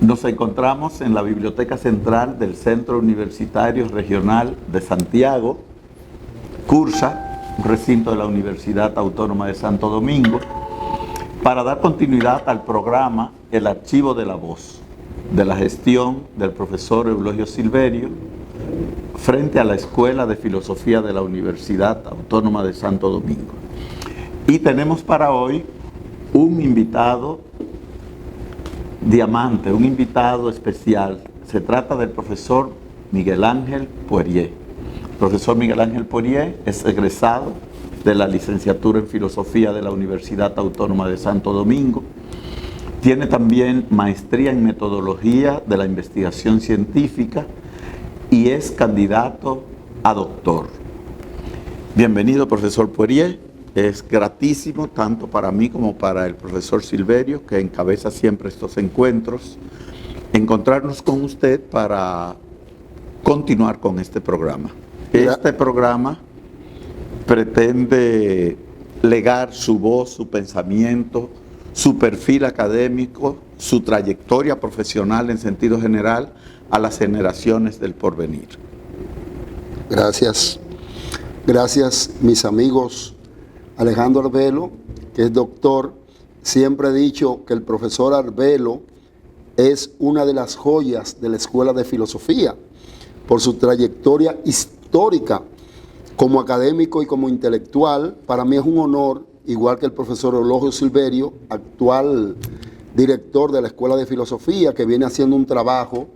Nos encontramos en la Biblioteca Central del Centro Universitario Regional de Santiago, CURSA, un recinto de la Universidad Autónoma de Santo Domingo, para dar continuidad al programa El Archivo de la Voz, de la gestión del profesor Eulogio Silverio, frente a la Escuela de Filosofía de la Universidad Autónoma de Santo Domingo. Y tenemos para hoy un invitado diamante, un invitado especial. Se trata del profesor Miguel Ángel Poirier. El profesor Miguel Ángel Poirier es egresado de la licenciatura en Filosofía de la Universidad Autónoma de Santo Domingo. Tiene también maestría en Metodología de la Investigación Científica y es candidato a doctor. Bienvenido, profesor Poirier. Es gratísimo tanto para mí como para el profesor Silverio, que encabeza siempre estos encuentros, encontrarnos con usted para continuar con este programa. Este programa pretende legar su voz, su pensamiento, su perfil académico, su trayectoria profesional en sentido general a las generaciones del porvenir. Gracias. Gracias, mis amigos. Alejandro Arbelo, que es doctor, siempre he dicho que el profesor Arbelo es una de las joyas de la Escuela de Filosofía por su trayectoria histórica como académico y como intelectual. Para mí es un honor, igual que el profesor Eulogio Silverio, actual director de la Escuela de Filosofía, que viene haciendo un trabajo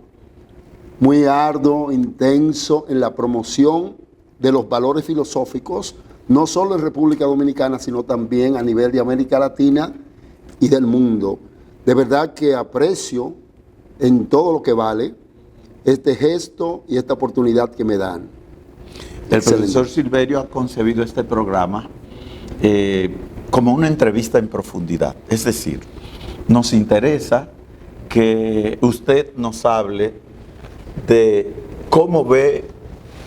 muy arduo, intenso en la promoción de los valores filosóficos, no solo en República Dominicana, sino también a nivel de América Latina y del mundo. De verdad que aprecio en todo lo que vale este gesto y esta oportunidad que me dan. El profesor Silverio ha concebido este programa como una entrevista en profundidad. Es decir, nos interesa que usted nos hable de cómo ve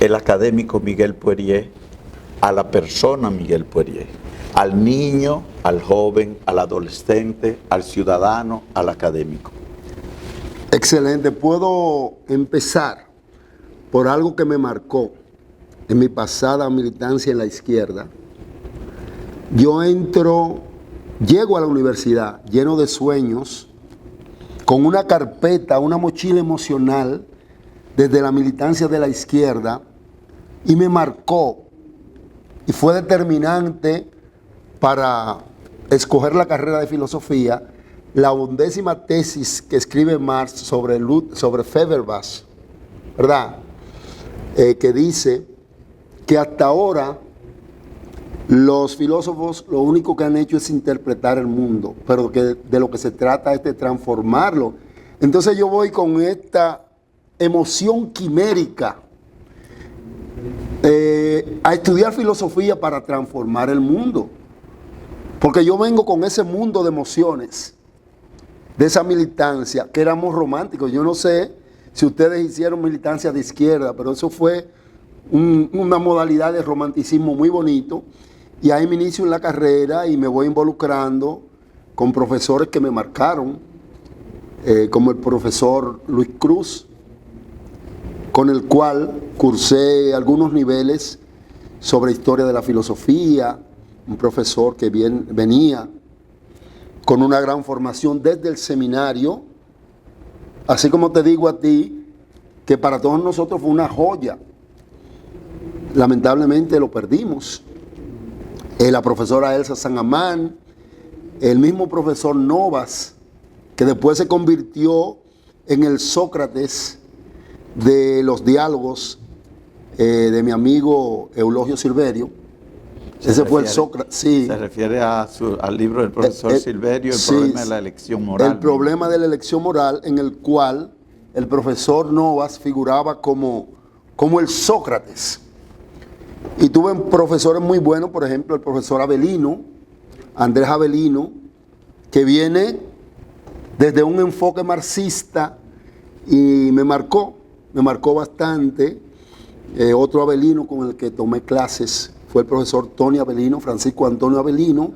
el académico Miguel Poirier a la persona Miguel Poirier, al niño, al joven, al adolescente, al ciudadano, al académico. Excelente. Puedo empezar por algo que me marcó en mi pasada militancia en la izquierda. Yo llego a la universidad lleno de sueños, con una carpeta, una mochila emocional desde la militancia de la izquierda, y me marcó y fue determinante para escoger la carrera de filosofía, la 11ª tesis que escribe Marx sobre Feuerbach, ¿verdad? Que dice que hasta ahora los filósofos lo único que han hecho es interpretar el mundo, pero que de lo que se trata es de transformarlo. Entonces yo voy con esta emoción quimérica a estudiar filosofía para transformar el mundo, porque yo vengo con ese mundo de emociones, de esa militancia, que éramos románticos. Yo no sé si ustedes hicieron militancia de izquierda, pero eso fue una modalidad de romanticismo muy bonito, y ahí me inicio en la carrera y me voy involucrando con profesores que me marcaron, como el profesor Luis Cruz, con el cual cursé algunos niveles sobre historia de la filosofía, un profesor que venía con una gran formación desde el seminario, así como te digo a ti, que para todos nosotros fue una joya. Lamentablemente lo perdimos. La profesora Elsa San Amán, el mismo profesor Novas, que después se convirtió en el Sócrates de los diálogos de mi amigo Eulogio Silverio. Ese fue el Sócrates. Sí. Se refiere al libro del profesor Silverio, el problema de la elección moral. El problema de la elección moral, en el cual el profesor Novas figuraba como el Sócrates. Y tuve profesores muy buenos, por ejemplo, el profesor Avelino, Andrés Avelino, que viene desde un enfoque marxista y me marcó bastante. Otro Avelino con el que tomé clases fue el profesor Tony Avelino, Francisco Antonio Avelino,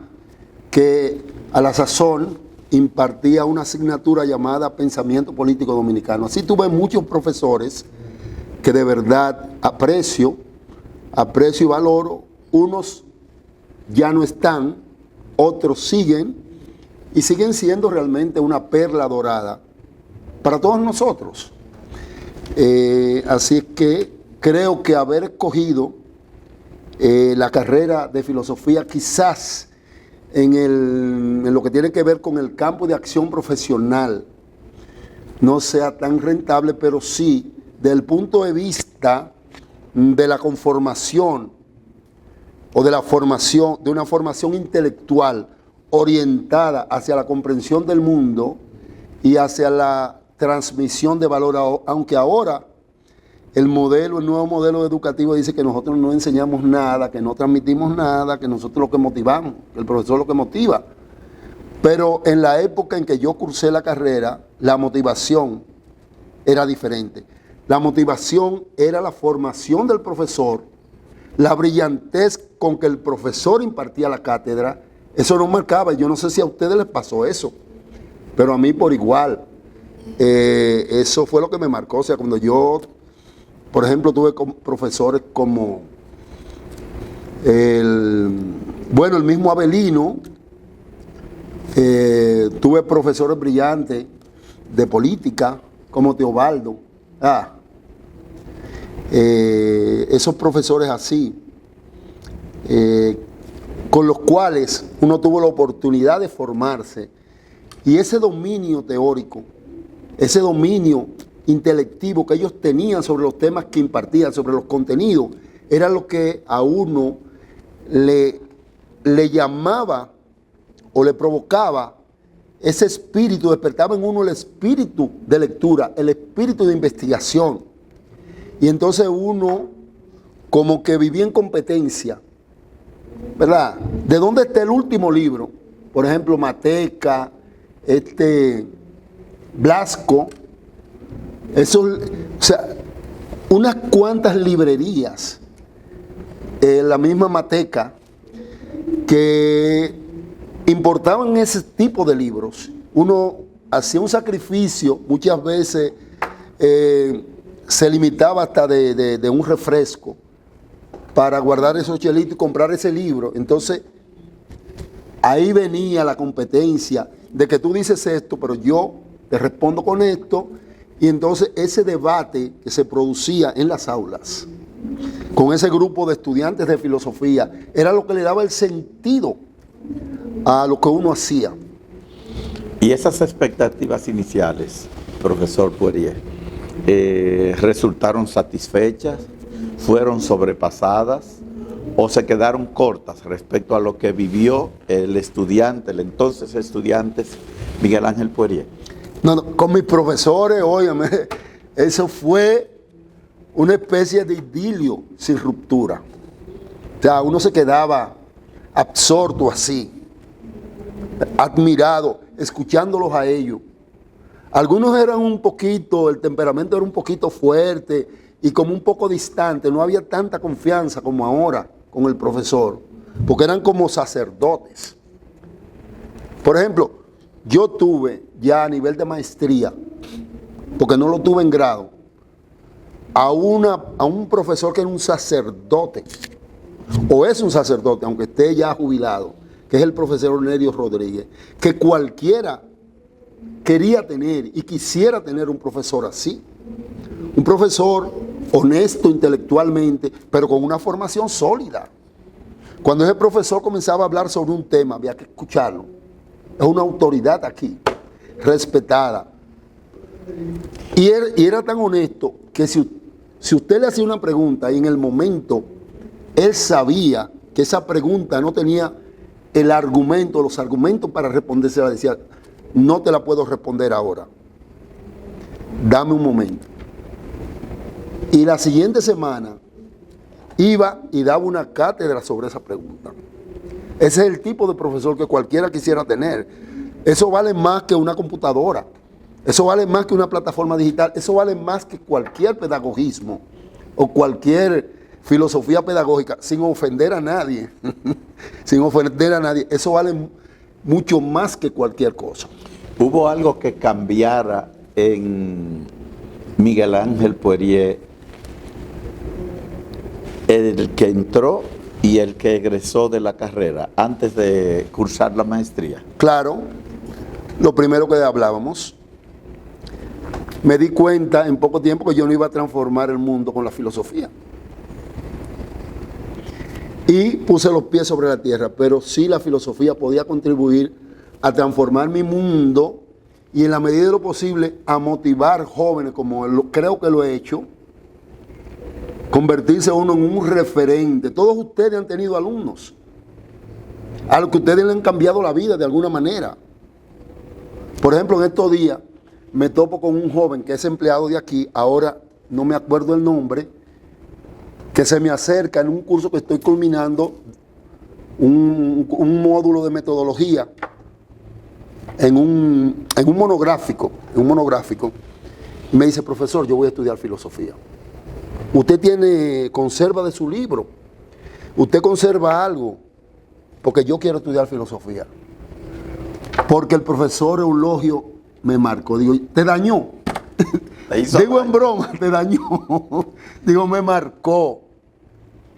que a la sazón impartía una asignatura llamada Pensamiento Político Dominicano. Así tuve muchos profesores que de verdad aprecio y valoro. Unos ya no están, otros siguen y siguen siendo realmente una perla dorada para todos nosotros. Así es que creo que haber escogido la carrera de filosofía quizás en lo que tiene que ver con el campo de acción profesional no sea tan rentable, pero sí desde el punto de vista de la conformación o de la formación, de una formación intelectual orientada hacia la comprensión del mundo y hacia la transmisión de valor, aunque ahora el nuevo modelo educativo dice que nosotros no enseñamos nada, que no transmitimos nada, que nosotros lo que motivamos, que el profesor lo que motiva. Pero en la época en que yo cursé la carrera, la motivación era diferente. La motivación era la formación del profesor, la brillantez con que el profesor impartía la cátedra. Eso no marcaba. Yo no sé si a ustedes les pasó eso, pero a mí por igual. Eso fue lo que me marcó. O sea, cuando yo, por ejemplo, tuve profesores como el mismo Avelino, tuve profesores brillantes de política como Teobaldo. Esos profesores así, con los cuales uno tuvo la oportunidad de formarse, y ese dominio teórico, ese dominio intelectivo que ellos tenían sobre los temas que impartían, sobre los contenidos, era lo que a uno le llamaba o le provocaba ese espíritu, despertaba en uno el espíritu de lectura, el espíritu de investigación. Y entonces uno como que vivía en competencia, ¿verdad? ¿De dónde está el último libro? Por ejemplo, Mateca, Blasco, eso, o sea, unas cuantas librerías, la misma Mateca, que importaban ese tipo de libros. Uno hacía un sacrificio, muchas veces se limitaba hasta de un refresco para guardar esos chelitos y comprar ese libro. Entonces, ahí venía la competencia de que tú dices esto, pero yo te respondo con esto. Y entonces ese debate que se producía en las aulas, con ese grupo de estudiantes de filosofía, era lo que le daba el sentido a lo que uno hacía. Y esas expectativas iniciales, profesor Poirier, ¿resultaron satisfechas? ¿Fueron sobrepasadas? ¿O se quedaron cortas respecto a lo que vivió el estudiante, el entonces estudiante Miguel Ángel Poirier? No, con mis profesores, óyeme, eso fue una especie de idilio sin ruptura. O sea, uno se quedaba absorto así, admirado, escuchándolos a ellos. Algunos eran un poquito, el temperamento era un poquito fuerte y como un poco distante, no había tanta confianza como ahora con el profesor, porque eran como sacerdotes. Por ejemplo, yo tuve ya a nivel de maestría, porque no lo tuve en grado, a un profesor que era un sacerdote, o es un sacerdote, aunque esté ya jubilado, que es el profesor Nerio Rodríguez, que cualquiera quería tener y quisiera tener un profesor así. Un profesor honesto intelectualmente, pero con una formación sólida. Cuando ese profesor comenzaba a hablar sobre un tema, había que escucharlo. Es una autoridad aquí, respetada. Y era tan honesto que si usted le hacía una pregunta y en el momento él sabía que esa pregunta no tenía los argumentos para respondérsela, decía, no te la puedo responder ahora. Dame un momento. Y la siguiente semana iba y daba una cátedra sobre esa pregunta. Ese es el tipo de profesor que cualquiera quisiera tener. Eso vale más que una computadora. Eso vale más que una plataforma digital. Eso vale más que cualquier pedagogismo o cualquier filosofía pedagógica, sin ofender a nadie. Sin ofender a nadie. Eso vale mucho más que cualquier cosa. ¿Hubo algo que cambiara en Miguel Ángel Poirier, el que entró y el que egresó de la carrera antes de cursar la maestría? Claro, lo primero que hablábamos, me di cuenta en poco tiempo que yo no iba a transformar el mundo con la filosofía. Y puse los pies sobre la tierra, pero sí la filosofía podía contribuir a transformar mi mundo y en la medida de lo posible a motivar jóvenes, como creo que lo he hecho, convertirse uno en un referente. Todos ustedes han tenido alumnos a los que ustedes le han cambiado la vida de alguna manera. Por ejemplo, en estos días me topo con un joven que es empleado de aquí, ahora no me acuerdo el nombre, que se me acerca en un curso que estoy culminando, un módulo de metodología, en un monográfico, me dice: profesor, yo voy a estudiar filosofía. Usted conserva de su libro, usted conserva algo, porque yo quiero estudiar filosofía. Porque el profesor Eulogio me marcó, digo, ¿te dañó? Digo en broma, te dañó. Digo, me marcó.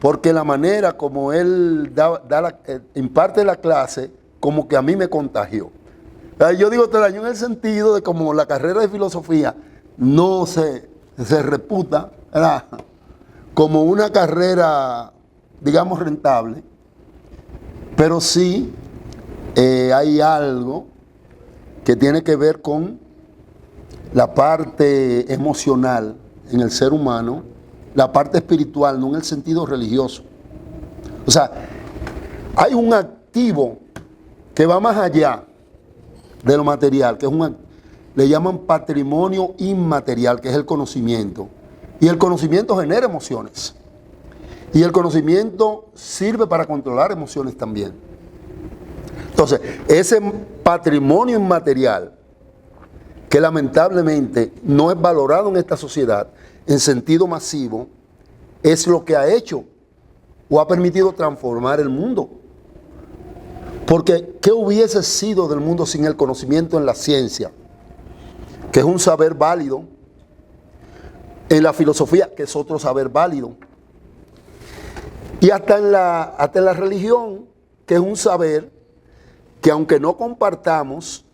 Porque la manera como él imparte la clase, como que a mí me contagió. Yo digo, te dañó en el sentido de como la carrera de filosofía no se reputa, ¿verdad?, como una carrera, digamos, rentable, pero sí hay algo que tiene que ver con la parte emocional en el ser humano, la parte espiritual, no en el sentido religioso. O sea, hay un activo que va más allá de lo material, que le llaman patrimonio inmaterial, que es el conocimiento. Y el conocimiento genera emociones. Y el conocimiento sirve para controlar emociones también. Entonces, ese patrimonio inmaterial, que lamentablemente no es valorado en esta sociedad en sentido masivo, es lo que ha hecho o ha permitido transformar el mundo. Porque, ¿qué hubiese sido del mundo sin el conocimiento en la ciencia? Que es un saber válido. En la filosofía, que es otro saber válido. Y hasta en la religión, que es un saber que aunque no compartamos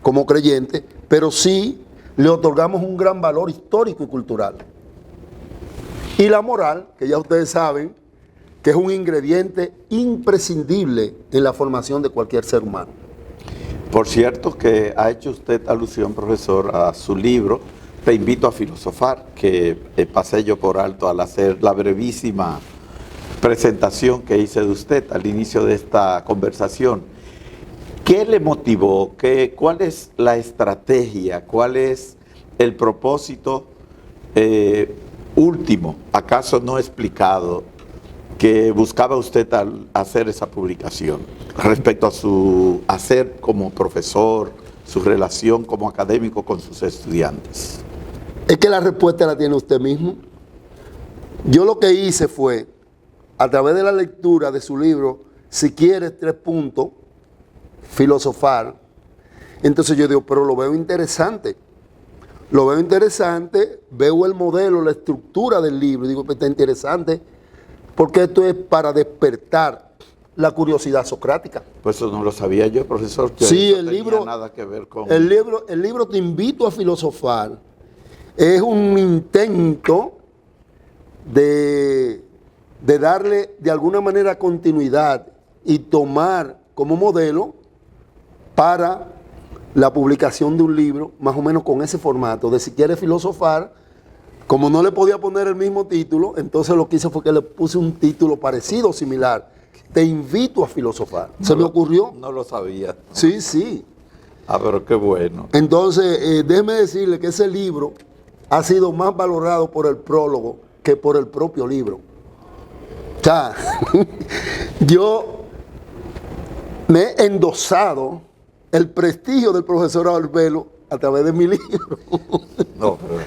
como creyentes, pero sí le otorgamos un gran valor histórico y cultural. Y la moral, que ya ustedes saben, que es un ingrediente imprescindible en la formación de cualquier ser humano. Por cierto que ha hecho usted alusión, profesor, a su libro Te invito a filosofar, que pasé yo por alto al hacer la brevísima presentación que hice de usted al inicio de esta conversación. ¿Qué le motivó? ¿Cuál es la estrategia? ¿Cuál es el propósito último, acaso no explicado, que buscaba usted al hacer esa publicación respecto a su hacer como profesor, su relación como académico con sus estudiantes? Es que la respuesta la tiene usted mismo. Yo lo que hice fue, a través de la lectura de su libro, Si quieres 3 puntos, filosofar, entonces yo digo, pero lo veo interesante. Lo veo interesante, veo el modelo, la estructura del libro, digo que está interesante, porque esto es para despertar la curiosidad socrática. Pues eso no lo sabía yo, profesor. Sí, el libro nada que ver con el libro Te invito a filosofar es un intento de darle de alguna manera continuidad y tomar como modelo para la publicación de un libro más o menos con ese formato de Si quieres filosofar. Como no le podía poner el mismo título, entonces lo que hice fue que le puse un título parecido, similar. Te invito a filosofar. ¿Se me ocurrió? No lo sabía. Sí, sí. Ah, pero qué bueno. Entonces, déjeme decirle que ese libro ha sido más valorado por el prólogo que por el propio libro. O sea, yo me he endosado el prestigio del profesor Arbelo a través de mi libro. No, pero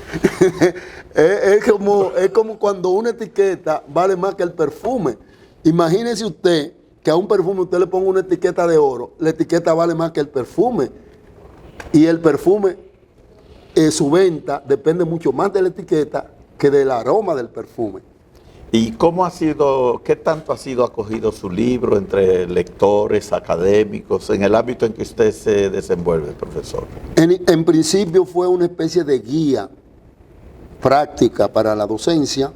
es como cuando una etiqueta vale más que el perfume. Imagínese usted que a un perfume usted le ponga una etiqueta de oro, la etiqueta vale más que el perfume. Y el perfume, su venta depende mucho más de la etiqueta que del aroma del perfume. ¿Y qué tanto ha sido acogido su libro entre lectores, académicos, en el ámbito en que usted se desenvuelve, profesor? En principio fue una especie de guía práctica para la docencia.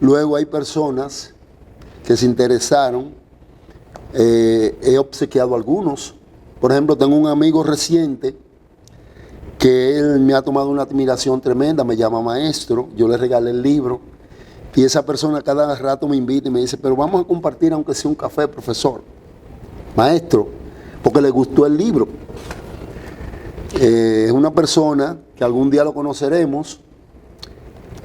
Luego hay personas que se interesaron. He obsequiado algunos. Por ejemplo, tengo un amigo reciente que él me ha tomado una admiración tremenda, me llama maestro, yo le regalé el libro y esa persona cada rato me invita y me dice, pero vamos a compartir aunque sea un café, profesor, maestro, porque le gustó el libro. Es una persona que algún día lo conoceremos.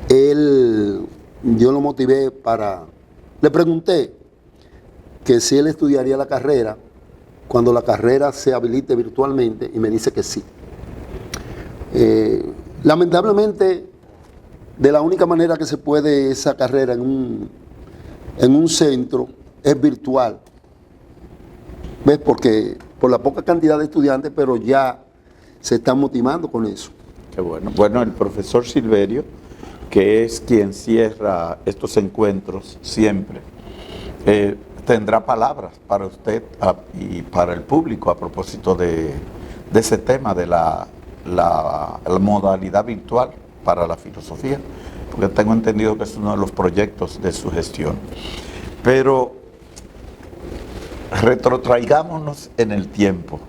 Yo lo motivé le pregunté que si él estudiaría la carrera cuando la carrera se habilite virtualmente y me dice que sí. Lamentablemente, de la única manera que se puede esa carrera en un centro es virtual. ¿Ves? Porque por la poca cantidad de estudiantes, pero ya se están motivando con eso. Qué bueno. Bueno, el profesor Silverio, que es quien cierra estos encuentros siempre, tendrá palabras para usted y para el público a propósito de ese tema de la modalidad virtual para la filosofía, porque tengo entendido que es uno de los proyectos de su gestión. Pero retrotraigámonos en el tiempo.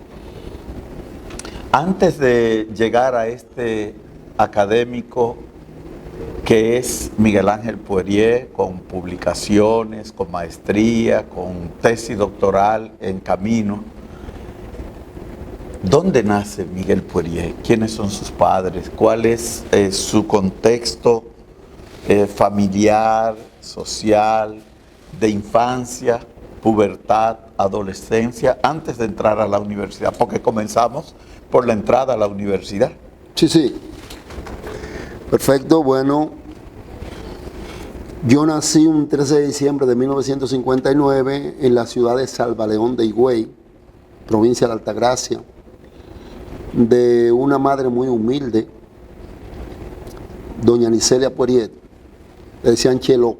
Antes de llegar a este académico que es Miguel Ángel Poirier, con publicaciones, con maestría, con tesis doctoral en camino, ¿dónde nace Miguel Poirier? ¿Quiénes son sus padres? ¿Cuál es su contexto familiar, social, de infancia, pubertad, adolescencia, antes de entrar a la universidad? Porque comenzamos por la entrada a la universidad. Sí. Perfecto, bueno, yo nací un 13 de diciembre de 1959 en la ciudad de Salvaleón de Higüey, provincia de Altagracia, de una madre muy humilde, doña Nicelia Poirier, le decían Chelo.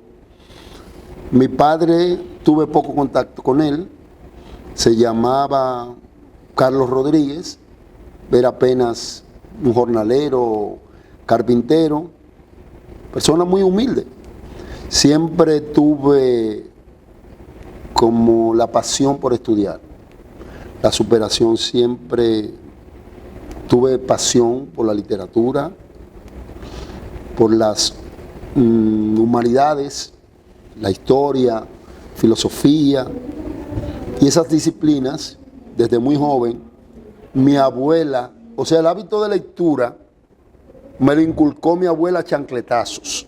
Mi padre, tuve poco contacto con él, se llamaba Carlos Rodríguez, era apenas un jornalero, carpintero, persona muy humilde. Siempre tuve como la pasión por estudiar, la superación, siempre tuve pasión por la literatura, por las humanidades, la historia, filosofía y esas disciplinas. Desde muy joven, mi abuela, o sea, el hábito de lectura me lo inculcó mi abuela a chancletazos,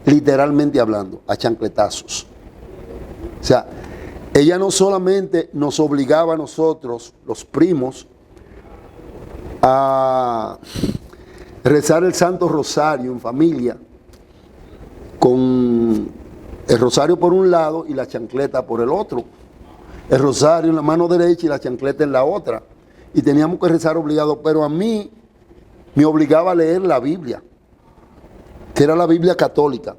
literalmente hablando, a chancletazos. O sea, ella no solamente nos obligaba a nosotros, los primos, a rezar el Santo Rosario en familia, con el rosario por un lado y la chancleta por el otro. El rosario en la mano derecha y la chancleta en la otra. Y teníamos que rezar obligado, pero a mí me obligaba a leer la Biblia, que era la Biblia católica.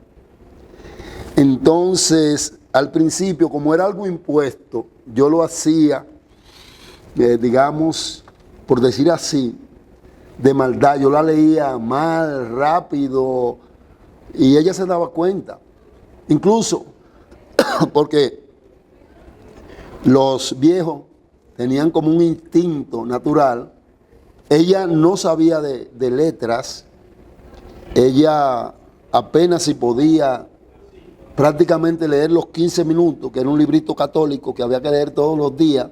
Entonces, al principio, como era algo impuesto, yo lo hacía, digamos, por decir así, de maldad. Yo la leía mal, rápido, y ella se daba cuenta. Incluso porque los viejos tenían como un instinto natural. Ella no sabía de letras, ella apenas si podía prácticamente leer los 15 minutos, que era un librito católico que había que leer todos los días.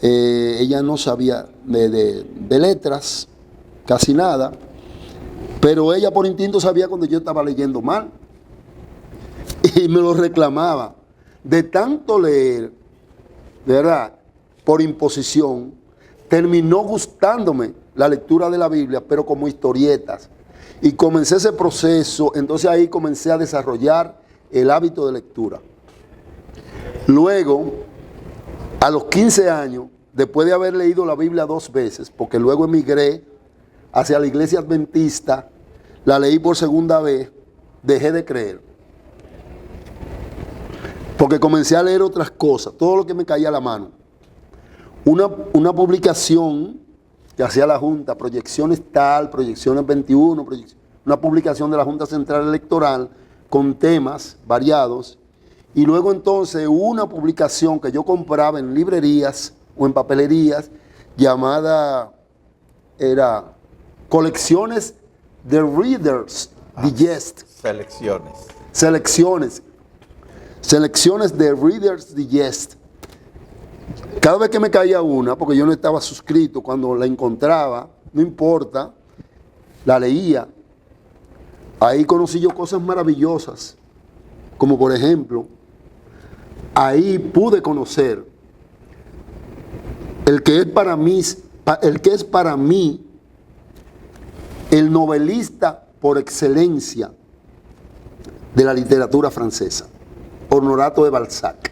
Ella no sabía de letras, casi nada, pero ella por instinto sabía cuando yo estaba leyendo mal y me lo reclamaba. De tanto leer, ¿verdad?, por imposición, terminó gustándome la lectura de la Biblia, pero como historietas. Y comencé ese proceso, entonces ahí comencé a desarrollar el hábito de lectura. Luego, a los 15 años, después de haber leído la Biblia 2 veces, porque luego emigré hacia la iglesia adventista, la leí por segunda vez, dejé de creer. Porque comencé a leer otras cosas, todo lo que me caía a la mano. Una publicación que hacía la Junta, proyecciones tal, proyecciones 21, una publicación de la Junta Central Electoral con temas variados. Y luego entonces una publicación que yo compraba en librerías o en papelerías llamada, era Colecciones de Reader's Digest. Selecciones de Reader's Digest. Cada vez que me caía una, porque yo no estaba suscrito, cuando la encontraba, no importa, la leía. Ahí conocí yo cosas maravillosas, como por ejemplo, ahí pude conocer el que es para mí el novelista por excelencia de la literatura francesa, Honorato de Balzac.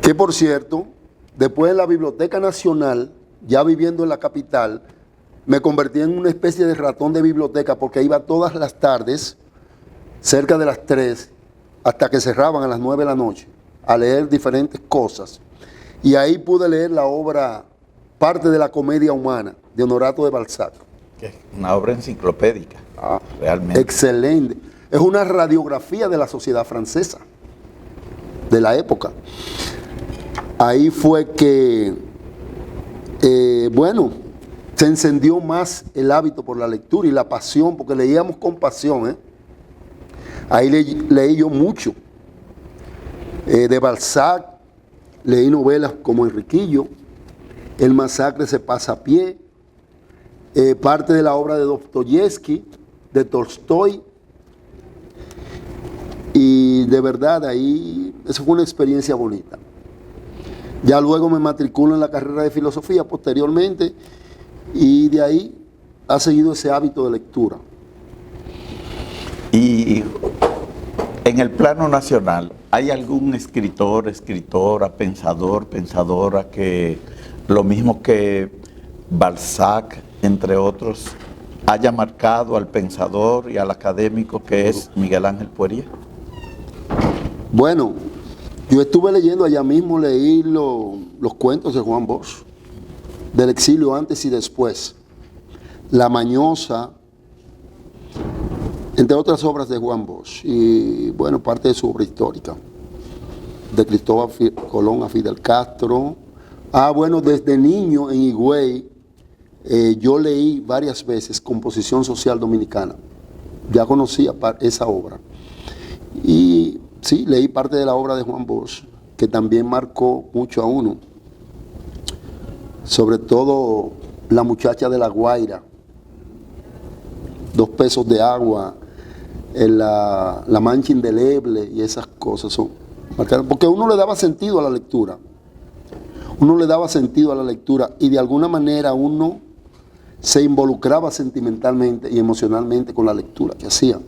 Que por cierto, después en la Biblioteca Nacional, ya viviendo en la capital, me convertí en una especie de ratón de biblioteca porque iba todas las tardes, cerca de las 3, hasta que cerraban a las 9 de la noche, a leer diferentes cosas. Y ahí pude leer la obra, parte de la comedia humana, de Honorato de Balzac. Que es una obra enciclopédica, realmente. Excelente. Es una radiografía de la sociedad francesa, de la época. Ahí fue que, se encendió más el hábito por la lectura y la pasión, porque leíamos con pasión. Ahí leí yo mucho. De Balzac, leí novelas como Enriquillo, El masacre se pasa a pie, parte de la obra de Dostoyevsky, de Tolstoy. Y de verdad, ahí, eso fue una experiencia bonita. Ya luego me matriculo en la carrera de filosofía posteriormente y de ahí ha seguido ese hábito de lectura. Y en el plano nacional, ¿hay algún escritor, escritora, pensador, pensadora que, lo mismo que Balzac, entre otros, haya marcado al pensador y al académico que es Miguel Ángel Poirier? Bueno, yo estuve leyendo allá mismo, leí los cuentos de Juan Bosch, del exilio antes y después, La Mañosa, entre otras obras de Juan Bosch, y bueno, parte de su obra histórica, de Cristóbal Colón a Fidel Castro. Desde niño en Higüey, yo leí varias veces Composición Social Dominicana, ya conocía esa obra, y sí, leí parte de la obra de Juan Bosch, que también marcó mucho a uno, sobre todo La muchacha de La Guaira, 2 pesos de agua, la mancha indeleble y esas cosas son marcadas, porque uno le daba sentido a la lectura. Y de alguna manera uno se involucraba sentimentalmente y emocionalmente con la lectura que hacía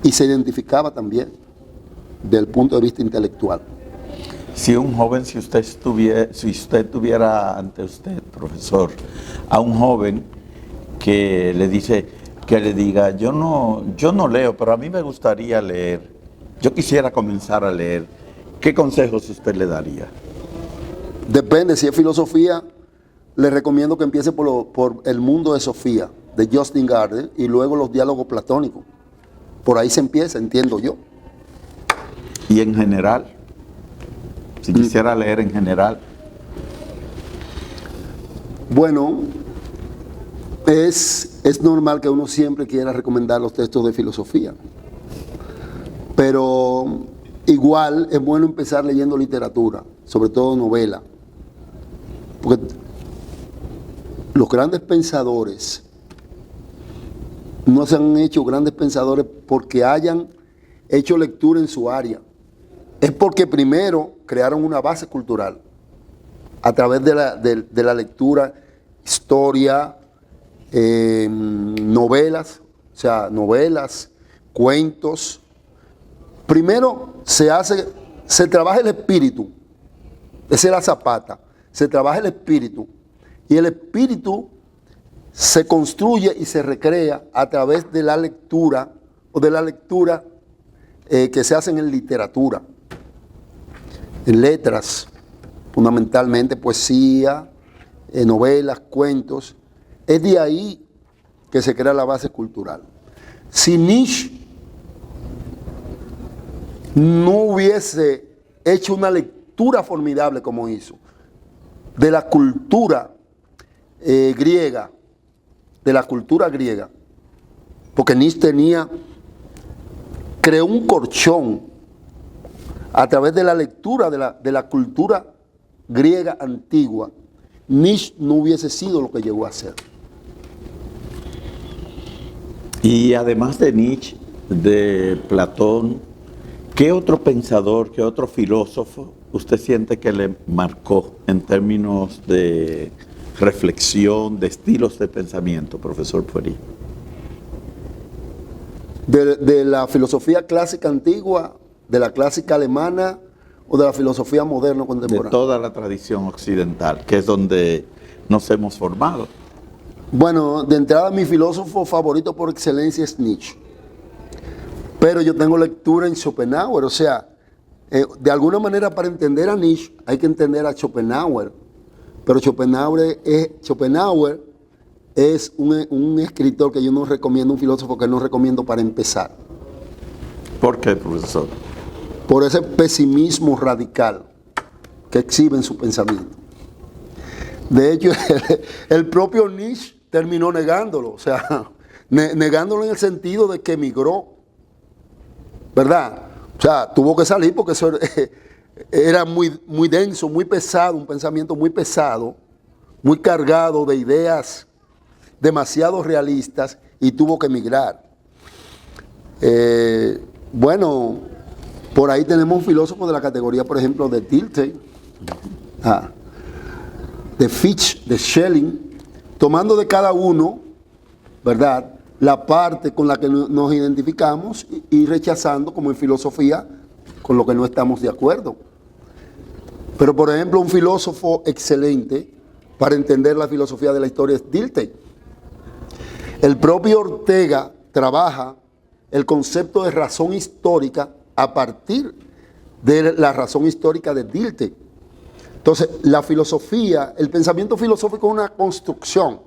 y se identificaba también del punto de vista intelectual. Si un joven, si usted tuviera ante usted, profesor, a un joven que le diga, yo no leo, pero a mí me gustaría leer, yo quisiera comenzar a leer, ¿qué consejos usted le daría? Depende, si es filosofía, le recomiendo que empiece por El mundo de Sofía, de Justin Gardner, y luego los diálogos platónicos. Por ahí se empieza, entiendo yo. Y en general, si quisiera leer en general. Bueno, es normal que uno siempre quiera recomendar los textos de filosofía, pero igual es bueno empezar leyendo literatura, sobre todo novela, porque los grandes pensadores no se han hecho grandes pensadores porque hayan hecho lectura en su área. Es porque primero crearon una base cultural a través de la lectura, historia, novelas, cuentos, primero se trabaja el espíritu, esa es la zapata, se trabaja el espíritu, y el espíritu se construye y se recrea a través de la lectura, o de la lectura que se hacen en literatura, en letras, fundamentalmente poesía, novelas, cuentos. Es de ahí que se crea la base cultural. Si Nietzsche no hubiese hecho una lectura formidable como hizo, de la cultura griega, porque Nietzsche creó un colchón a través de la lectura de la cultura griega antigua. Nietzsche no hubiese sido lo que llegó a ser. Y además de Nietzsche, de Platón, ¿qué otro pensador, qué otro filósofo usted siente que le marcó en términos de reflexión, de estilos de pensamiento, profesor Poirier? De la filosofía clásica antigua, de la clásica alemana o de la filosofía moderna contemporánea. De toda la tradición occidental, que es donde nos hemos formado. Bueno, de entrada mi filósofo favorito por excelencia es Nietzsche. Pero yo tengo lectura en Schopenhauer, o sea, de alguna manera para entender a Nietzsche hay que entender a Schopenhauer. Pero Schopenhauer es un escritor que yo no recomiendo, un filósofo que no recomiendo para empezar. ¿Por qué, profesor? Por ese pesimismo radical que exhibe en su pensamiento. De hecho, el propio Nietzsche terminó negándolo, o sea, negándolo en el sentido de que emigró, ¿verdad? O sea, tuvo que salir porque eso era muy, muy denso, muy pesado, un pensamiento muy pesado, muy cargado de ideas demasiado realistas, y tuvo que emigrar. Bueno, por ahí tenemos filósofos de la categoría, por ejemplo, de Dilthey, de Fichte, de Schelling, tomando de cada uno, ¿verdad?, la parte con la que nos identificamos y rechazando, como en filosofía, con lo que no estamos de acuerdo. Pero, por ejemplo, un filósofo excelente para entender la filosofía de la historia es Dilthey. El propio Ortega trabaja el concepto de razón histórica a partir de la razón histórica de Dilthey. Entonces, la filosofía, el pensamiento filosófico es una construcción,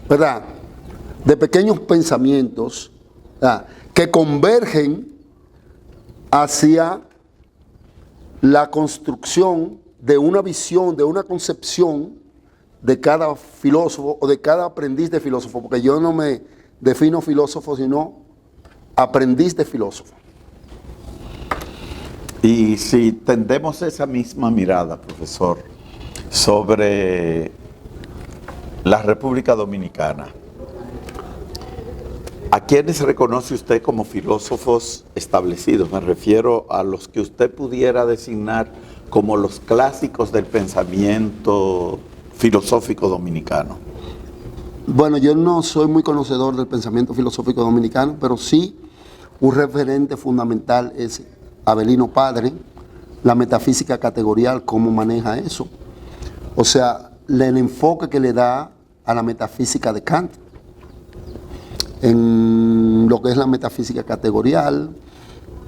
¿verdad?, de pequeños pensamientos, ¿verdad?, que convergen hacia la construcción de una visión, de una concepción de cada filósofo o de cada aprendiz de filósofo, porque yo no me defino filósofo, sino aprendiz de filósofo. Y si tendemos esa misma mirada, profesor, sobre la República Dominicana, ¿a quiénes reconoce usted como filósofos establecidos? Me refiero a los que usted pudiera designar como los clásicos del pensamiento filosófico dominicano. Bueno, yo no soy muy conocedor del pensamiento filosófico dominicano, pero sí un referente fundamental es Avelino Padre, la metafísica categorial, cómo maneja eso. O sea, el enfoque que le da a la metafísica de Kant, en lo que es la metafísica categorial.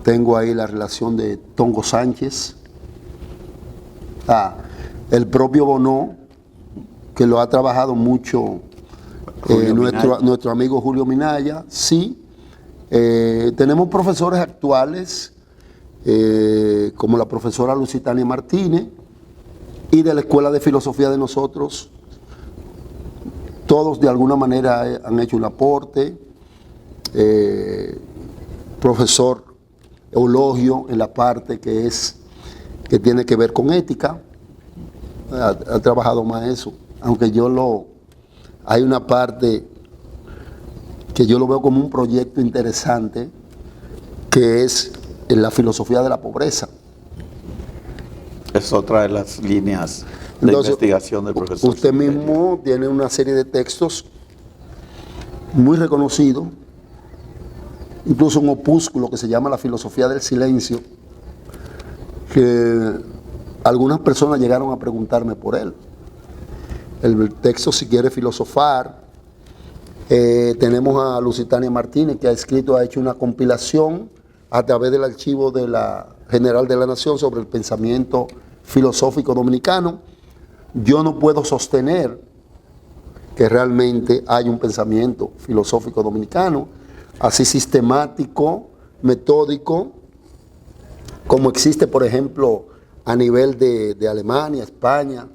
Tengo ahí la relación de Tongo Sánchez, el propio Bonó, que lo ha trabajado mucho nuestro amigo Julio Minaya. Sí, tenemos profesores actuales, como la profesora Lucitania Martínez, y de la Escuela de Filosofía de nosotros, todos de alguna manera han hecho un aporte. Profesor Eulogio en la parte que tiene que ver con ética, ha trabajado más eso, aunque hay una parte que yo lo veo como un proyecto interesante, que es en la filosofía de la pobreza. Es otra de las líneas de investigación del profesor. Usted mismo tiene una serie de textos muy reconocidos incluso un opúsculo que se llama La filosofía del silencio, que algunas personas llegaron a preguntarme por él. El texto, si quiere filosofar, tenemos a Lusitania Martínez, que ha hecho una compilación a través del archivo de la General de la Nación sobre el pensamiento filosófico dominicano. Yo no puedo sostener que realmente hay un pensamiento filosófico dominicano, así sistemático, metódico, como existe, por ejemplo, a nivel de Alemania, España.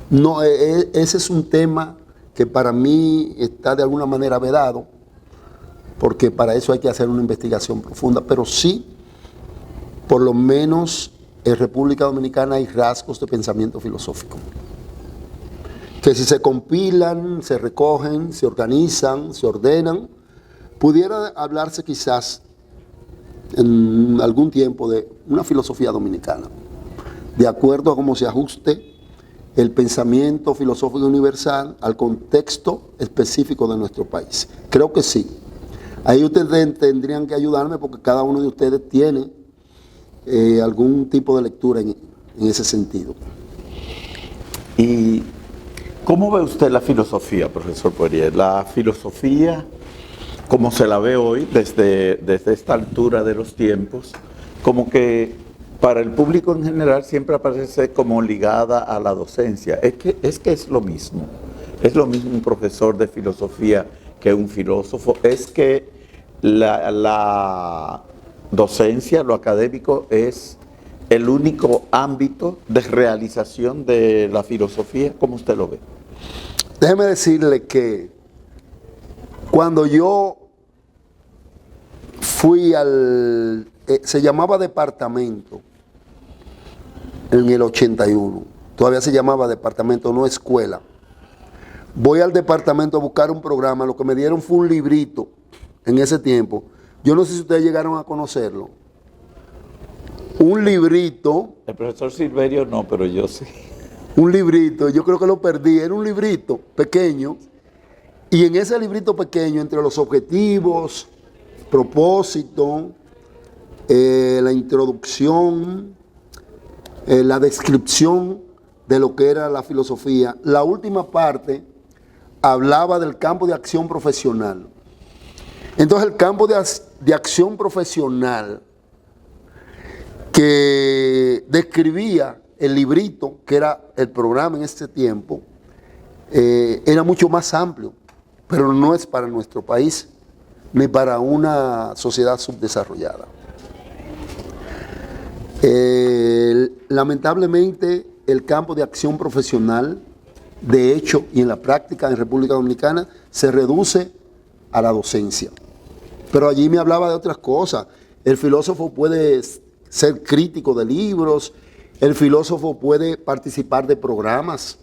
No, ese es un tema que para mí está de alguna manera vedado, porque para eso hay que hacer una investigación profunda, pero sí, por lo menos en República Dominicana hay rasgos de pensamiento filosófico, que si se compilan, se recogen, se organizan, se ordenan, pudiera hablarse quizás en algún tiempo de una filosofía dominicana, de acuerdo a cómo se ajuste el pensamiento filosófico universal al contexto específico de nuestro país. Creo que sí. Ahí ustedes tendrían que ayudarme porque cada uno de ustedes tiene algún tipo de lectura en ese sentido. ¿Y cómo ve usted la filosofía, profesor Poirier? La filosofía, como se la ve hoy, desde esta altura de los tiempos, como que para el público en general siempre aparece como ligada a la docencia. Es que es lo mismo. Es lo mismo un profesor de filosofía que un filósofo. Es que la docencia, lo académico, es el único ámbito de realización de la filosofía. ¿Cómo usted lo ve? Déjeme decirle que cuando yo fui se llamaba departamento en el 81, todavía se llamaba departamento, no escuela. Voy al departamento a buscar un programa, lo que me dieron fue un librito en ese tiempo. Yo no sé si ustedes llegaron a conocerlo. Un librito. El profesor Silverio no, pero yo sí. Un librito, yo creo que lo perdí, era un librito pequeño, y en ese librito pequeño, entre los objetivos, propósito, la introducción, la descripción de lo que era la filosofía, la última parte hablaba del campo de acción profesional. Entonces el campo de acción profesional que describía el librito, que era el programa en ese tiempo, era mucho más amplio, pero no es para nuestro país ni para una sociedad subdesarrollada. Lamentablemente el campo de acción profesional, de hecho y en la práctica en República Dominicana, se reduce a la docencia. Pero allí me hablaba de otras cosas. El filósofo puede ser crítico de libros, el filósofo puede participar de programas,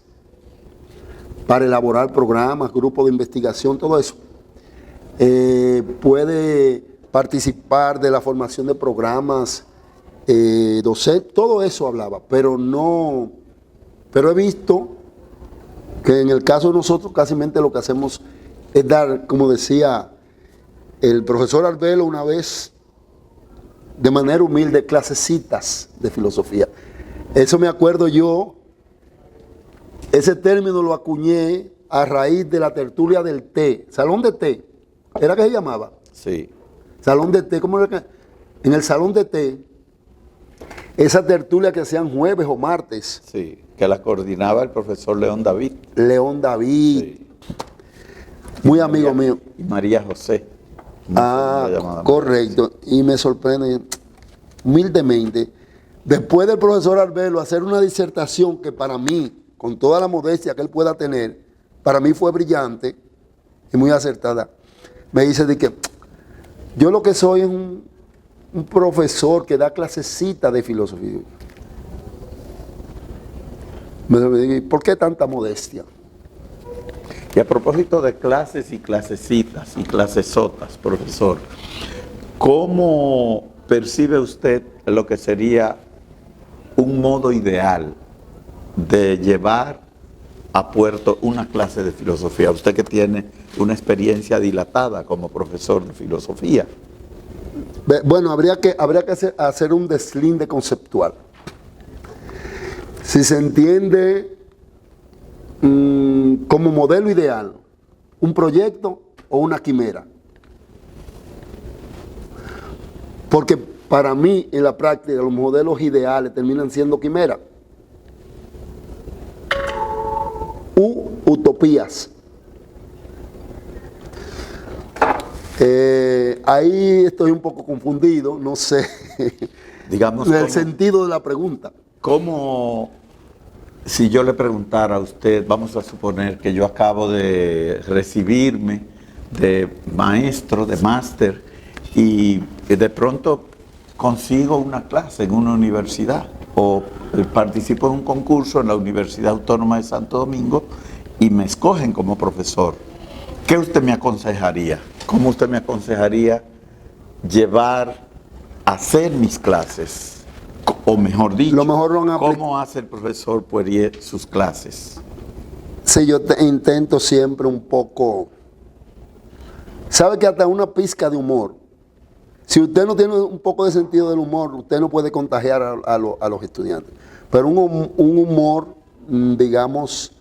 para elaborar programas, grupos de investigación, todo eso. Puede participar de la formación de programas, docente, todo eso hablaba, pero he visto que en el caso de nosotros casi lo que hacemos es dar, como decía el profesor Arbelo una vez, de manera humilde, clasecitas de filosofía. Eso me acuerdo yo, ese término lo acuñé a raíz de la tertulia del té, salón de té, ¿era que se llamaba? Sí. Salón de té, ¿cómo era que? En el salón de té, esa tertulia que hacían jueves o martes. Sí, que la coordinaba el profesor León David. León David, sí. Muy amigo mío. Y María José. Correcto. Y me sorprende, humildemente, después del profesor Arbelo hacer una disertación que para mí, con toda la modestia que él pueda tener, para mí fue brillante y muy acertada. Me dice de que yo lo que soy es un profesor que da clasecita de filosofía. Me dice, ¿por qué tanta modestia? Y a propósito de clases y clasecitas y clasesotas, profesor, ¿cómo percibe usted lo que sería un modo ideal de llevar a puerto una clase de filosofía? Usted que tiene una experiencia dilatada como profesor de filosofía. Bueno, habría que hacer un deslinde conceptual. Si se entiende como modelo ideal, un proyecto o una quimera. Porque para mí, en la práctica, los modelos ideales terminan siendo quimeras u utopías. Ahí estoy un poco confundido, no sé, digamos, el sentido de la pregunta. ¿Cómo, si yo le preguntara a usted, vamos a suponer que yo acabo de recibirme de maestro, de máster, y de pronto consigo una clase en una universidad o participo en un concurso en la Universidad Autónoma de Santo Domingo y me escogen como profesor? ¿Qué usted me aconsejaría? ¿Cómo usted me aconsejaría llevar a hacer mis clases? O mejor dicho, ¿cómo hace el profesor Poirier sus clases? Sí, yo intento siempre un poco... ¿Sabe que hasta una pizca de humor? Si usted no tiene un poco de sentido del humor, usted no puede contagiar a los estudiantes. Pero un humor, digamos,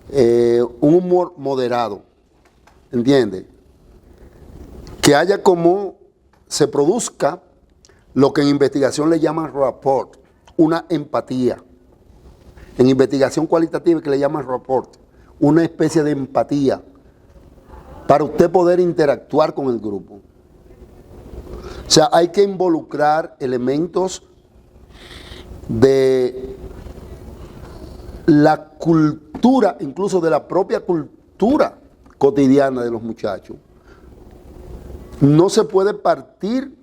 un humor moderado, ¿entiende? Que haya como se produzca lo que en investigación le llaman rapport, una empatía. En investigación cualitativa que le llaman rapport, una especie de empatía para usted poder interactuar con el grupo. O sea, hay que involucrar elementos de la cultura, incluso de la propia cultura cotidiana de los muchachos. No se puede partir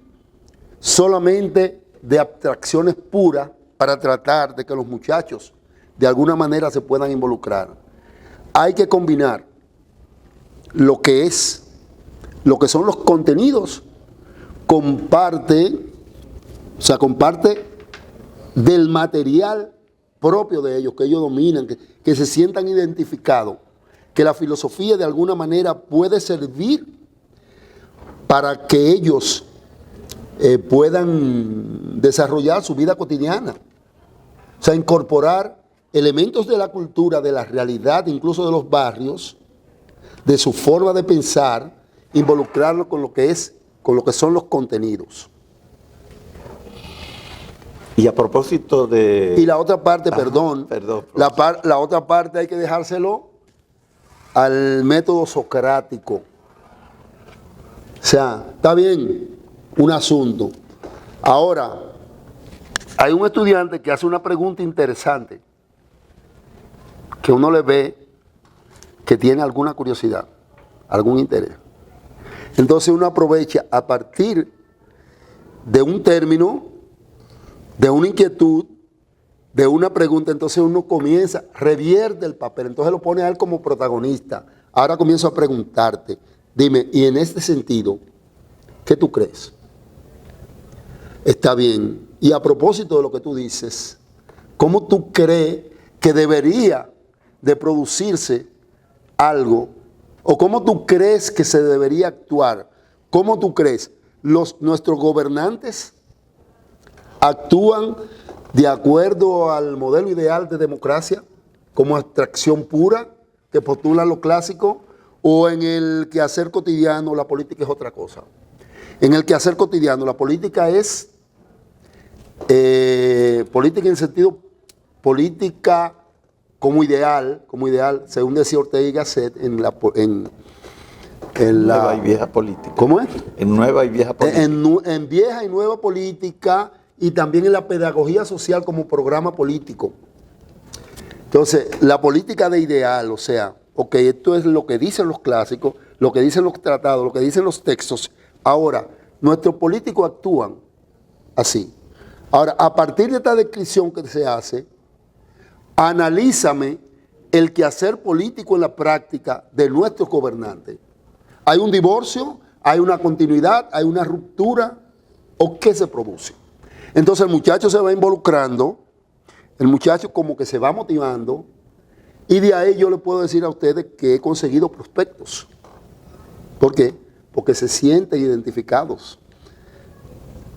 solamente de abstracciones puras para tratar de que los muchachos de alguna manera se puedan involucrar. Hay que combinar lo que son los contenidos con parte del material propio de ellos, que ellos dominan, que se sientan identificados, que la filosofía de alguna manera puede servir para que ellos puedan desarrollar su vida cotidiana. O sea, incorporar elementos de la cultura, de la realidad, incluso de los barrios, de su forma de pensar, involucrarlo con lo que son los contenidos. Y a propósito de... Y la otra parte, perdón, la otra parte hay que dejárselo al método socrático. O sea, está bien, un asunto. Ahora, hay un estudiante que hace una pregunta interesante, que uno le ve que tiene alguna curiosidad, algún interés. Entonces uno aprovecha a partir de un término, de una inquietud, de una pregunta, entonces uno comienza, revierte el papel, entonces lo pone a él como protagonista. Ahora comienzo a preguntarte, dime, y en este sentido, ¿qué tú crees? Está bien. Y a propósito de lo que tú dices, ¿cómo tú crees que debería de producirse algo? ¿O cómo tú crees que se debería actuar? ¿Cómo tú crees? ¿Nuestros gobernantes actúan de acuerdo al modelo ideal de democracia como abstracción pura que postulan los clásicos? ¿O en el quehacer cotidiano la política es otra cosa? En el quehacer cotidiano la política es política en sentido política como ideal, según decía Ortega y Gasset, Nueva y vieja política. ¿Cómo es? En nueva y vieja política. En vieja y nueva política, y también en la pedagogía social como programa político. Entonces, la política de ideal, o sea, ok, esto es lo que dicen los clásicos, lo que dicen los tratados, lo que dicen los textos. Ahora, nuestros políticos actúan así. Ahora, a partir de esta descripción que se hace, analízame el quehacer político en la práctica de nuestros gobernantes. ¿Hay un divorcio? ¿Hay una continuidad? ¿Hay una ruptura? ¿O qué se produce? Entonces el muchacho se va involucrando, el muchacho como que se va motivando, y de ahí yo le puedo decir a ustedes que he conseguido prospectos. ¿Por qué? Porque se sienten identificados.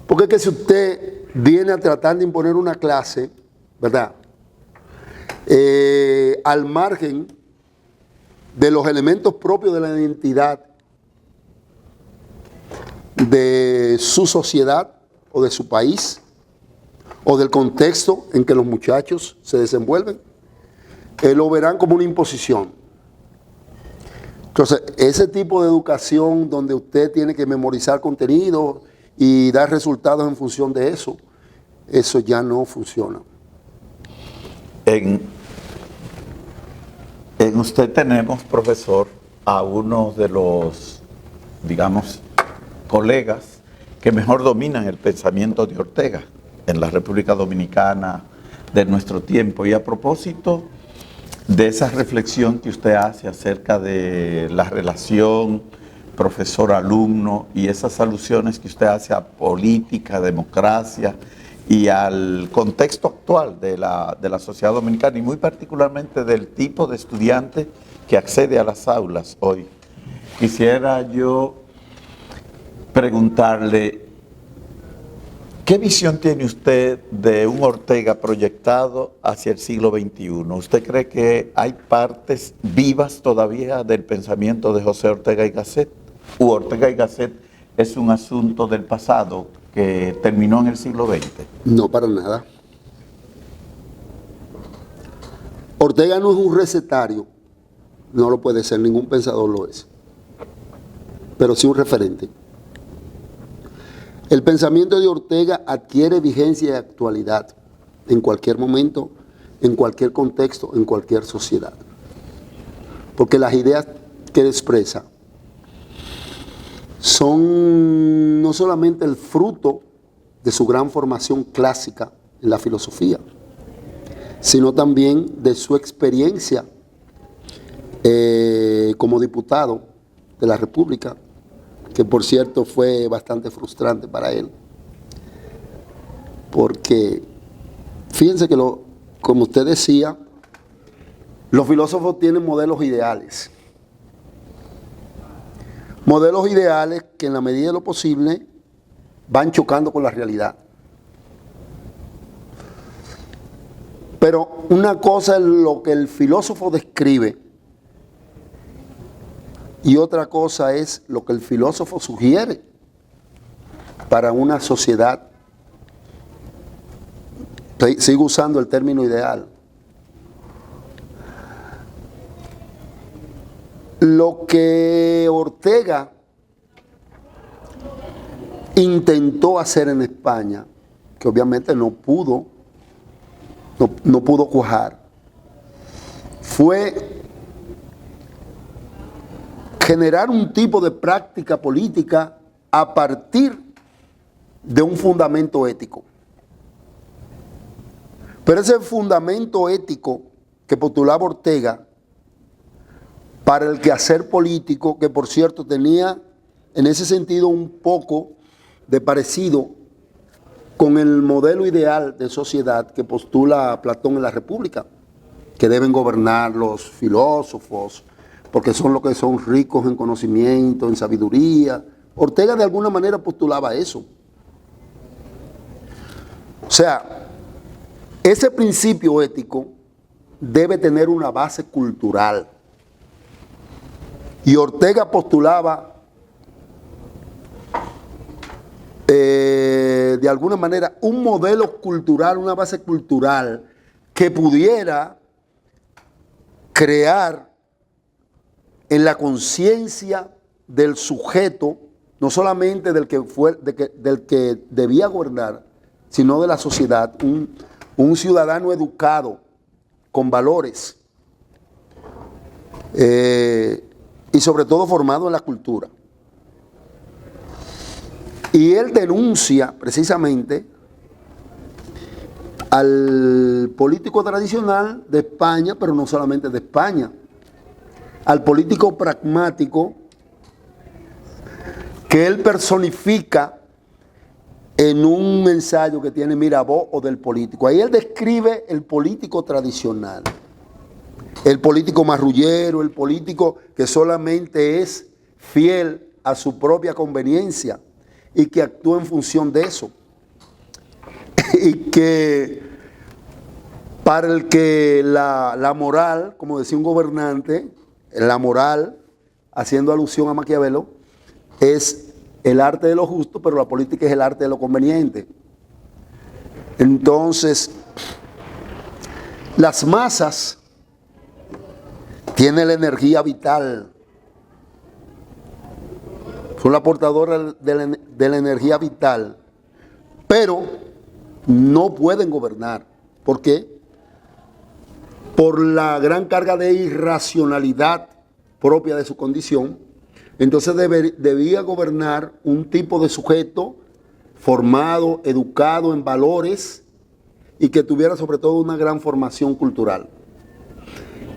Porque es que si usted viene a tratar de imponer una clase, ¿verdad? Al margen de los elementos propios de la identidad de su sociedad o de su país o del contexto en que los muchachos se desenvuelven, lo verán como una imposición. Entonces, ese tipo de educación donde usted tiene que memorizar contenido y dar resultados en función de eso, eso ya no funciona. En usted tenemos, profesor, a uno de los, digamos, colegas que mejor dominan el pensamiento de Ortega en la República Dominicana de nuestro tiempo. Y a propósito de esa reflexión que usted hace acerca de la relación profesor-alumno y esas alusiones que usted hace a política, democracia y al contexto actual de la sociedad dominicana y muy particularmente del tipo de estudiante que accede a las aulas hoy, quisiera yo preguntarle, ¿qué visión tiene usted de un Ortega proyectado hacia el siglo XXI? ¿Usted cree que hay partes vivas todavía del pensamiento de José Ortega y Gasset? ¿U Ortega y Gasset es un asunto del pasado que terminó en el siglo XX? No, para nada. Ortega no es un recetario, no lo puede ser, ningún pensador lo es, pero sí un referente. El pensamiento de Ortega adquiere vigencia y actualidad en cualquier momento, en cualquier contexto, en cualquier sociedad. Porque las ideas que él expresa son no solamente el fruto de su gran formación clásica en la filosofía, sino también de su experiencia como diputado de la República, que por cierto fue bastante frustrante para él, porque fíjense que como usted decía, los filósofos tienen modelos ideales que en la medida de lo posible van chocando con la realidad. Pero una cosa es lo que el filósofo describe y otra cosa es lo que el filósofo sugiere para una sociedad. Sigo usando el término ideal. Lo que Ortega intentó hacer en España, que obviamente no pudo cuajar, fue generar un tipo de práctica política a partir de un fundamento ético. Pero ese fundamento ético que postulaba Ortega para el quehacer político, que por cierto tenía en ese sentido un poco de parecido con el modelo ideal de sociedad que postula Platón en la República, que deben gobernar los filósofos, porque son los que son ricos en conocimiento, en sabiduría. Ortega de alguna manera postulaba eso. O sea, ese principio ético debe tener una base cultural. Y Ortega postulaba de alguna manera un modelo cultural, una base cultural que pudiera crear en la conciencia del sujeto, no solamente del que debía gobernar, sino de la sociedad, un ciudadano educado, con valores, y sobre todo formado en la cultura. Y él denuncia precisamente al político tradicional de España, pero no solamente de España, al político pragmático que él personifica en un ensayo que tiene Mirabeau o del político. Ahí él describe el político tradicional, el político marrullero, el político que solamente es fiel a su propia conveniencia y que actúe en función de eso. Y que para el que la moral, como decía un gobernante, la moral, haciendo alusión a Maquiavelo, es el arte de lo justo, pero la política es el arte de lo conveniente. Entonces, las masas tienen la energía vital, son la portadora de la energía vital, pero no pueden gobernar. ¿Por qué? Por la gran carga de irracionalidad propia de su condición. Entonces debía gobernar un tipo de sujeto formado, educado en valores y que tuviera sobre todo una gran formación cultural.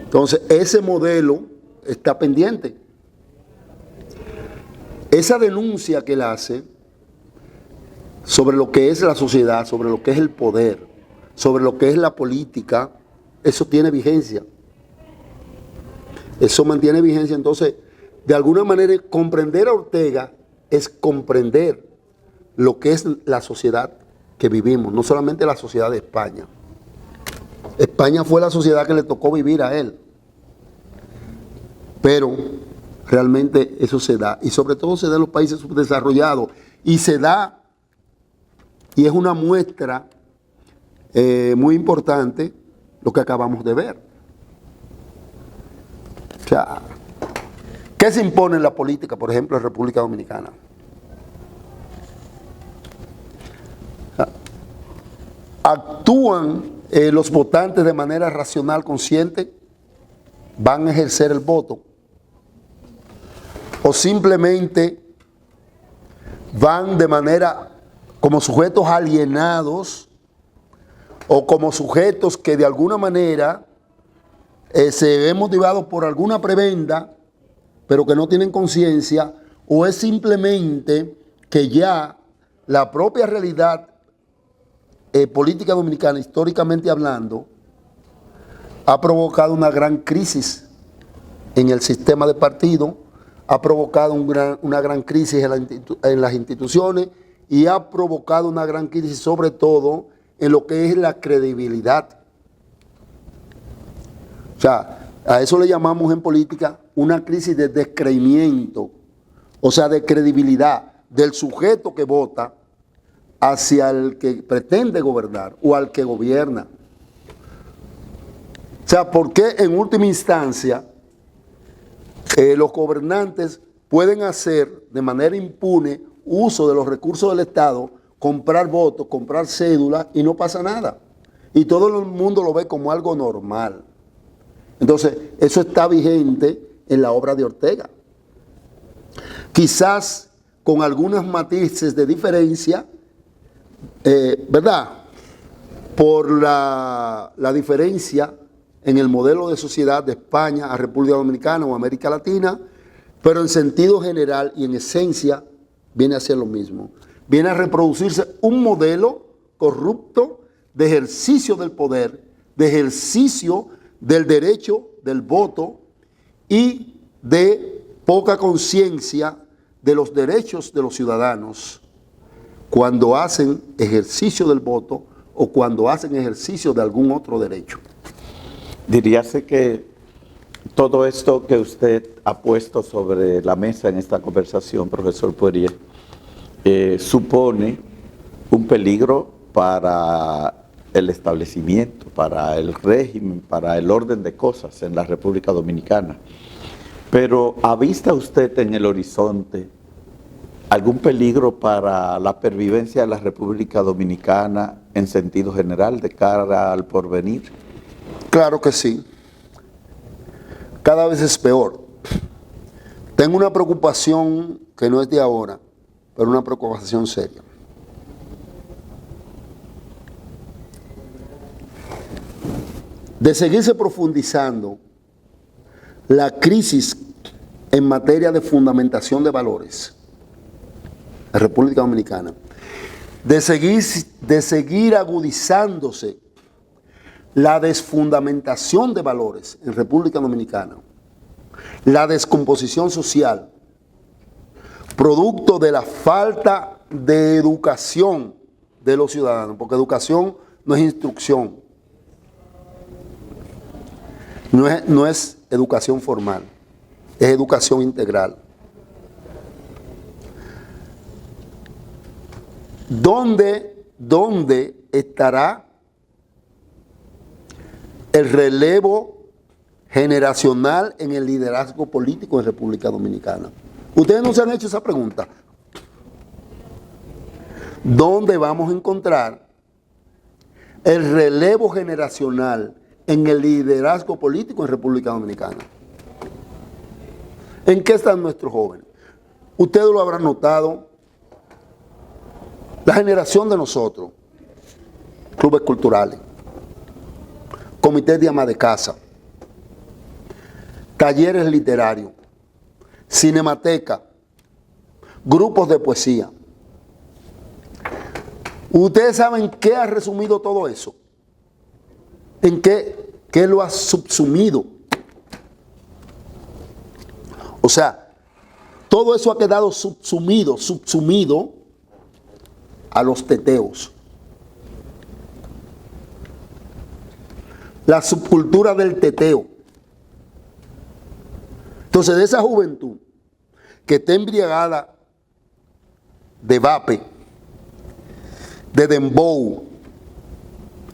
Entonces ese modelo está pendiente. Esa denuncia que él hace sobre lo que es la sociedad, sobre lo que es el poder, sobre lo que es la política, eso tiene vigencia. Eso mantiene vigencia. Entonces, de alguna manera, comprender a Ortega es comprender lo que es la sociedad que vivimos, no solamente la sociedad de España. España fue la sociedad que le tocó vivir a él. Pero realmente eso se da, y sobre todo se da en los países subdesarrollados, y se da, y es una muestra muy importante lo que acabamos de ver. O sea, ¿qué se impone en la política, por ejemplo, en República Dominicana? ¿Actúan los votantes de manera racional, consciente? ¿Van a ejercer el voto? ¿O simplemente van de manera como sujetos alienados o como sujetos que de alguna manera se ven motivados por alguna prebenda, pero que no tienen conciencia, o es simplemente que ya la propia realidad política dominicana, históricamente hablando, ha provocado una gran crisis en el sistema de partido, ha provocado una gran crisis en las instituciones y ha provocado una gran crisis sobre todo en lo que es la credibilidad. O sea, a eso le llamamos en política una crisis de descreimiento, o sea, de credibilidad del sujeto que vota hacia el que pretende gobernar o al que gobierna. O sea, ¿por qué en última instancia los gobernantes pueden hacer de manera impune uso de los recursos del Estado, comprar votos, comprar cédulas y no pasa nada? Y todo el mundo lo ve como algo normal. Entonces, eso está vigente en la obra de Ortega. Quizás con algunos matices de diferencia, ¿verdad? Por la diferencia en el modelo de sociedad de España a República Dominicana o América Latina, pero en sentido general y en esencia viene a ser lo mismo. Viene a reproducirse un modelo corrupto de ejercicio del poder, de ejercicio del derecho del voto y de poca conciencia de los derechos de los ciudadanos cuando hacen ejercicio del voto o cuando hacen ejercicio de algún otro derecho. Diríase que todo esto que usted ha puesto sobre la mesa en esta conversación, profesor Poirier, supone un peligro para el establecimiento, para el régimen, para el orden de cosas en la República Dominicana. Pero ¿avista usted en el horizonte algún peligro para la pervivencia de la República Dominicana en sentido general de cara al porvenir? Claro que sí. Cada vez es peor. Tengo una preocupación que no es de ahora, pero una preocupación seria. De seguirse profundizando la crisis en materia de fundamentación de valores en la República Dominicana, de seguir agudizándose la desfundamentación de valores en República Dominicana, la descomposición social, producto de la falta de educación de los ciudadanos, porque educación no es instrucción, no es educación formal, es educación integral. ¿Dónde estará el relevo generacional en el liderazgo político en República Dominicana? Ustedes no se han hecho esa pregunta. ¿Dónde vamos a encontrar el relevo generacional en el liderazgo político en República Dominicana? ¿En qué están nuestros jóvenes? Ustedes lo habrán notado. La generación de nosotros, clubes culturales, comités de ama de casa, talleres literarios, cinemateca, grupos de poesía. ¿Ustedes saben qué ha resumido todo eso? ¿En qué lo ha subsumido? O sea, todo eso ha quedado subsumido a los teteos. La subcultura del teteo. Entonces, de esa juventud que está embriagada de vape, de dembow,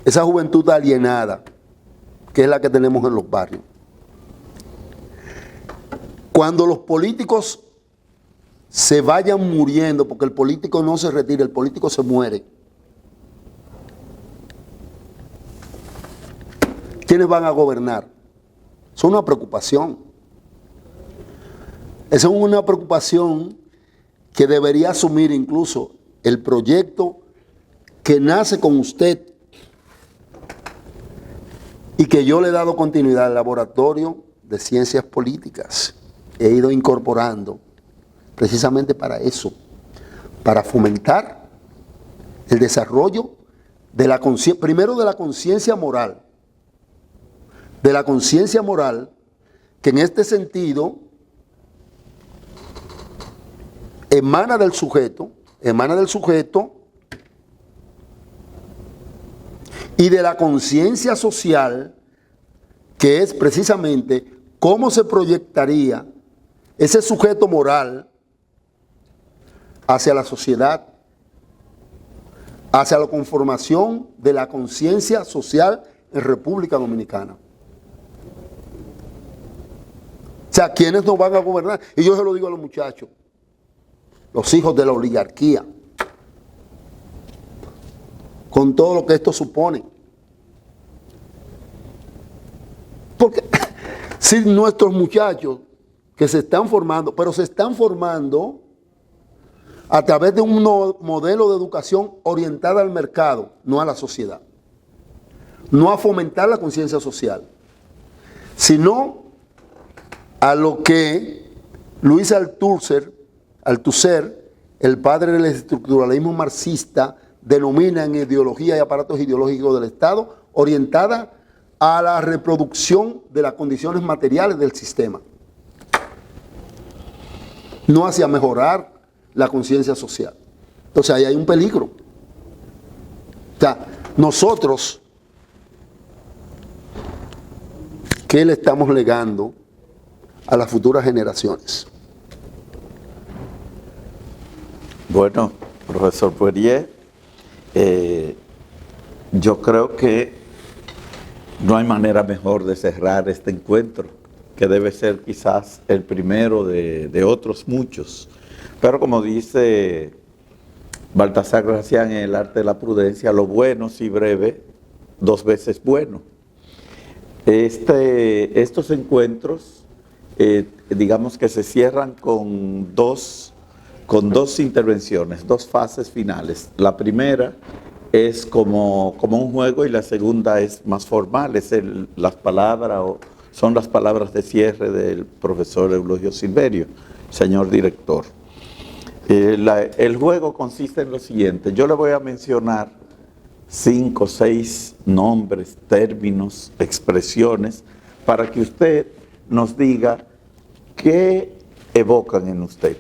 esa juventud alienada, que es la que tenemos en los barrios. Cuando los políticos se vayan muriendo, porque el político no se retira, el político se muere, ¿quiénes van a gobernar? Es una preocupación. Esa es una preocupación que debería asumir incluso el proyecto que nace con usted y que yo le he dado continuidad al Laboratorio de Ciencias Políticas. He ido incorporando precisamente para eso, para fomentar el desarrollo de la conciencia, primero de la conciencia moral, que en este sentido emana del sujeto y de la conciencia social, que es precisamente cómo se proyectaría ese sujeto moral hacia la sociedad, hacia la conformación de la conciencia social en República Dominicana. O sea, ¿quiénes nos van a gobernar? Y yo se lo digo a los muchachos, los hijos de la oligarquía, con todo lo que esto supone. Porque si nuestros muchachos que se están formando, pero se están formando a través de un modelo de educación orientada al mercado, no a la sociedad, no a fomentar la conciencia social, sino a lo que Luis Althusser, el padre del estructuralismo marxista, denomina en ideología y aparatos ideológicos del Estado, orientada a la reproducción de las condiciones materiales del sistema, no hacia mejorar la conciencia social. Entonces ahí hay un peligro. O sea, nosotros, ¿qué le estamos legando a las futuras generaciones? Bueno, profesor Poirier, yo creo que no hay manera mejor de cerrar este encuentro, que debe ser quizás el primero de otros muchos. Pero como dice Baltasar Gracián en El arte de la prudencia, lo bueno, si breve, 2 veces bueno. Estos encuentros, digamos que se cierran con dos intervenciones, 2 fases finales. La primera es como un juego y la segunda es más formal, son las palabras de cierre del profesor Eulogio Silverio, señor director. El juego consiste en lo siguiente: yo le voy a mencionar 5 o 6 nombres, términos, expresiones, para que usted nos diga qué evocan en usted.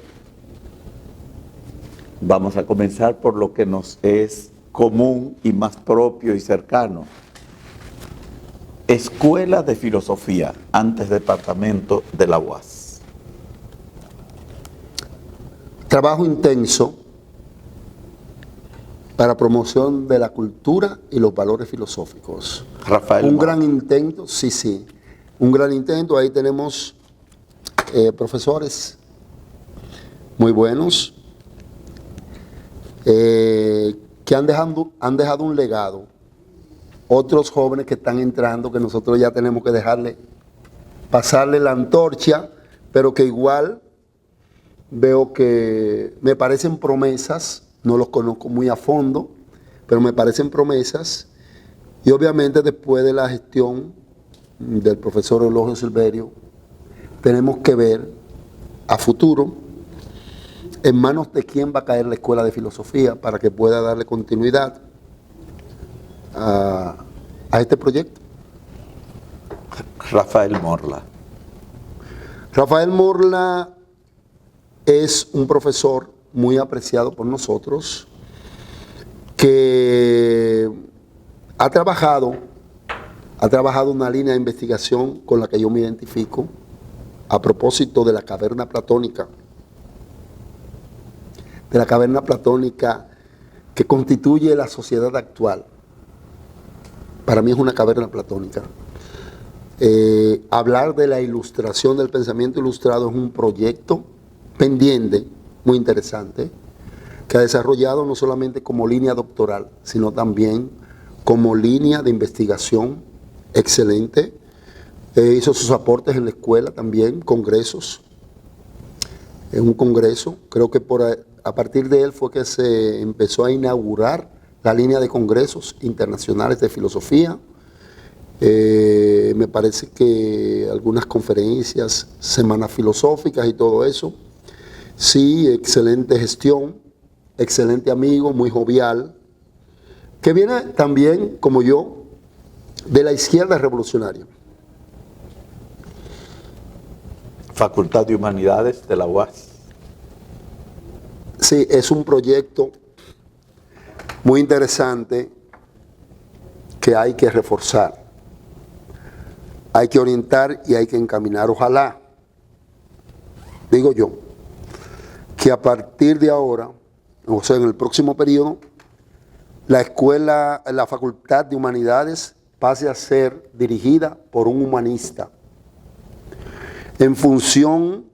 Vamos a comenzar por lo que nos es común y más propio y cercano. Escuela de Filosofía, antes departamento de la UAS. Trabajo intenso para promoción de la cultura y los valores filosóficos. Rafael. Un gran intento, sí, un gran intento. Ahí tenemos profesores muy buenos que han dejado un legado. Otros jóvenes que están entrando, que nosotros ya tenemos que pasarle la antorcha, pero que igual veo que me parecen promesas. No los conozco muy a fondo, pero me parecen promesas. Y obviamente después de la gestión del profesor Eulogio Silverio, tenemos que ver a futuro en manos de quién va a caer la Escuela de Filosofía para que pueda darle continuidad a este proyecto. Rafael Morla. Rafael Morla es un profesor muy apreciado por nosotros, que ha trabajado una línea de investigación con la que yo me identifico a propósito de la caverna platónica. De la caverna platónica que constituye la sociedad actual. Para mí es una caverna platónica. Hablar de la ilustración del pensamiento ilustrado es un proyecto pendiente, muy interesante, que ha desarrollado no solamente como línea doctoral, sino también como línea de investigación excelente. Hizo sus aportes en la escuela también, congresos. En un congreso, creo que a partir de él fue que se empezó a inaugurar la línea de congresos internacionales de filosofía. Me parece que algunas conferencias, semanas filosóficas y todo eso. Sí, excelente gestión, excelente amigo, muy jovial, que viene también, como yo, de la izquierda revolucionaria. Facultad de Humanidades de la UAS. Sí, es un proyecto muy interesante que hay que reforzar, hay que orientar y hay que encaminar. Ojalá, digo yo, que a partir de ahora, o sea, en el próximo periodo, la Facultad de Humanidades pase a ser dirigida por un humanista, en función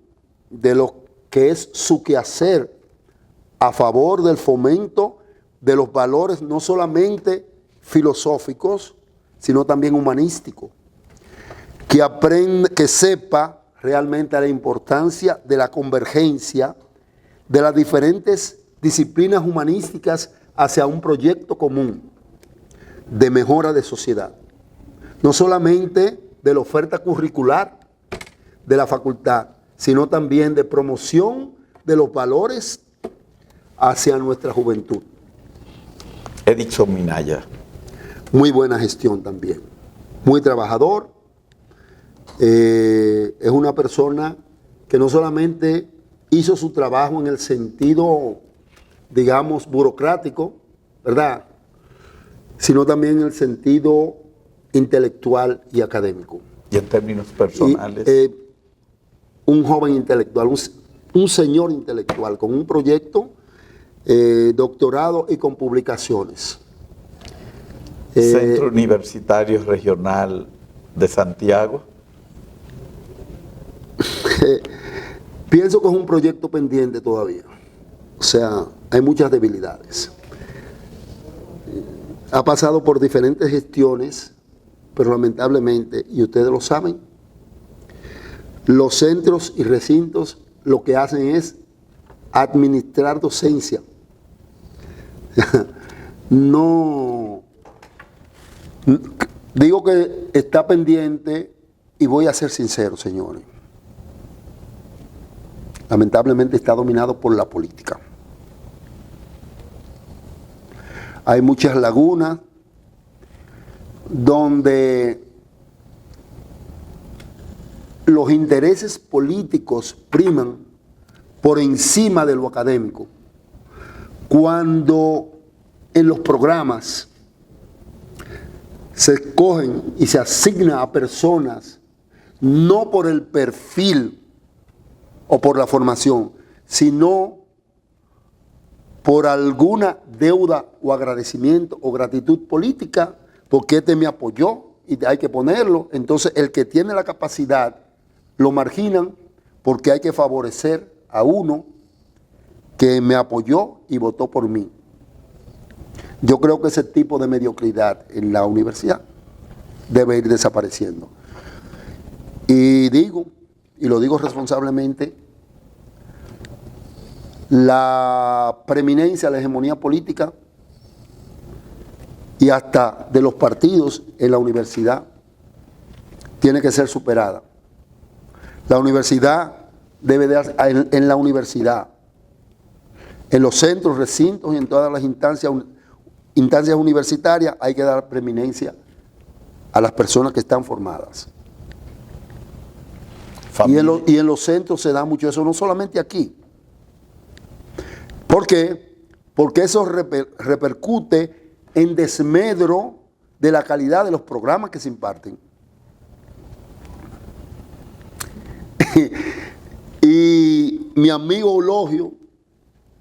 de lo que es su quehacer a favor del fomento de los valores no solamente filosóficos, sino también humanísticos, que sepa realmente la importancia de la convergencia de las diferentes disciplinas humanísticas hacia un proyecto común de mejora de sociedad. No solamente de la oferta curricular de la facultad, sino también de promoción de los valores hacia nuestra juventud. Edison Minaya. Muy buena gestión también, muy trabajador. Es una persona que no solamente hizo su trabajo en el sentido, digamos, burocrático, ¿verdad?, sino también en el sentido intelectual y académico. Y en términos personales. Un joven intelectual, un señor intelectual con un proyecto, doctorado y con publicaciones. Centro Universitario Regional de Santiago. Pienso que es un proyecto pendiente todavía. O sea, hay muchas debilidades. Ha pasado por diferentes gestiones, pero lamentablemente, y ustedes lo saben, los centros y recintos lo que hacen es administrar docencia. No, digo que está pendiente y voy a ser sincero, señores. Lamentablemente está dominado por la política. Hay muchas lagunas donde los intereses políticos priman por encima de lo académico. cuando en los programas se escogen y se asigna a personas no por el perfil o por la formación, sino por alguna deuda o agradecimiento o gratitud política, porque este me apoyó y hay que ponerlo. Entonces el que tiene la capacidad lo marginan porque hay que favorecer a uno que me apoyó y votó por mí. Yo creo que ese tipo de mediocridad en la universidad debe ir desapareciendo. Y digo, y lo digo responsablemente, la preeminencia, la hegemonía política y hasta de los partidos en la universidad tiene que ser superada. La universidad debe de, en la universidad, en los centros, recintos y en todas las instancias universitarias hay que dar preeminencia a las personas que están formadas. Y en los centros se da mucho eso, no solamente aquí. ¿Por qué? Porque eso repercute en desmedro de la calidad de los programas que se imparten. Y mi amigo Eulogio,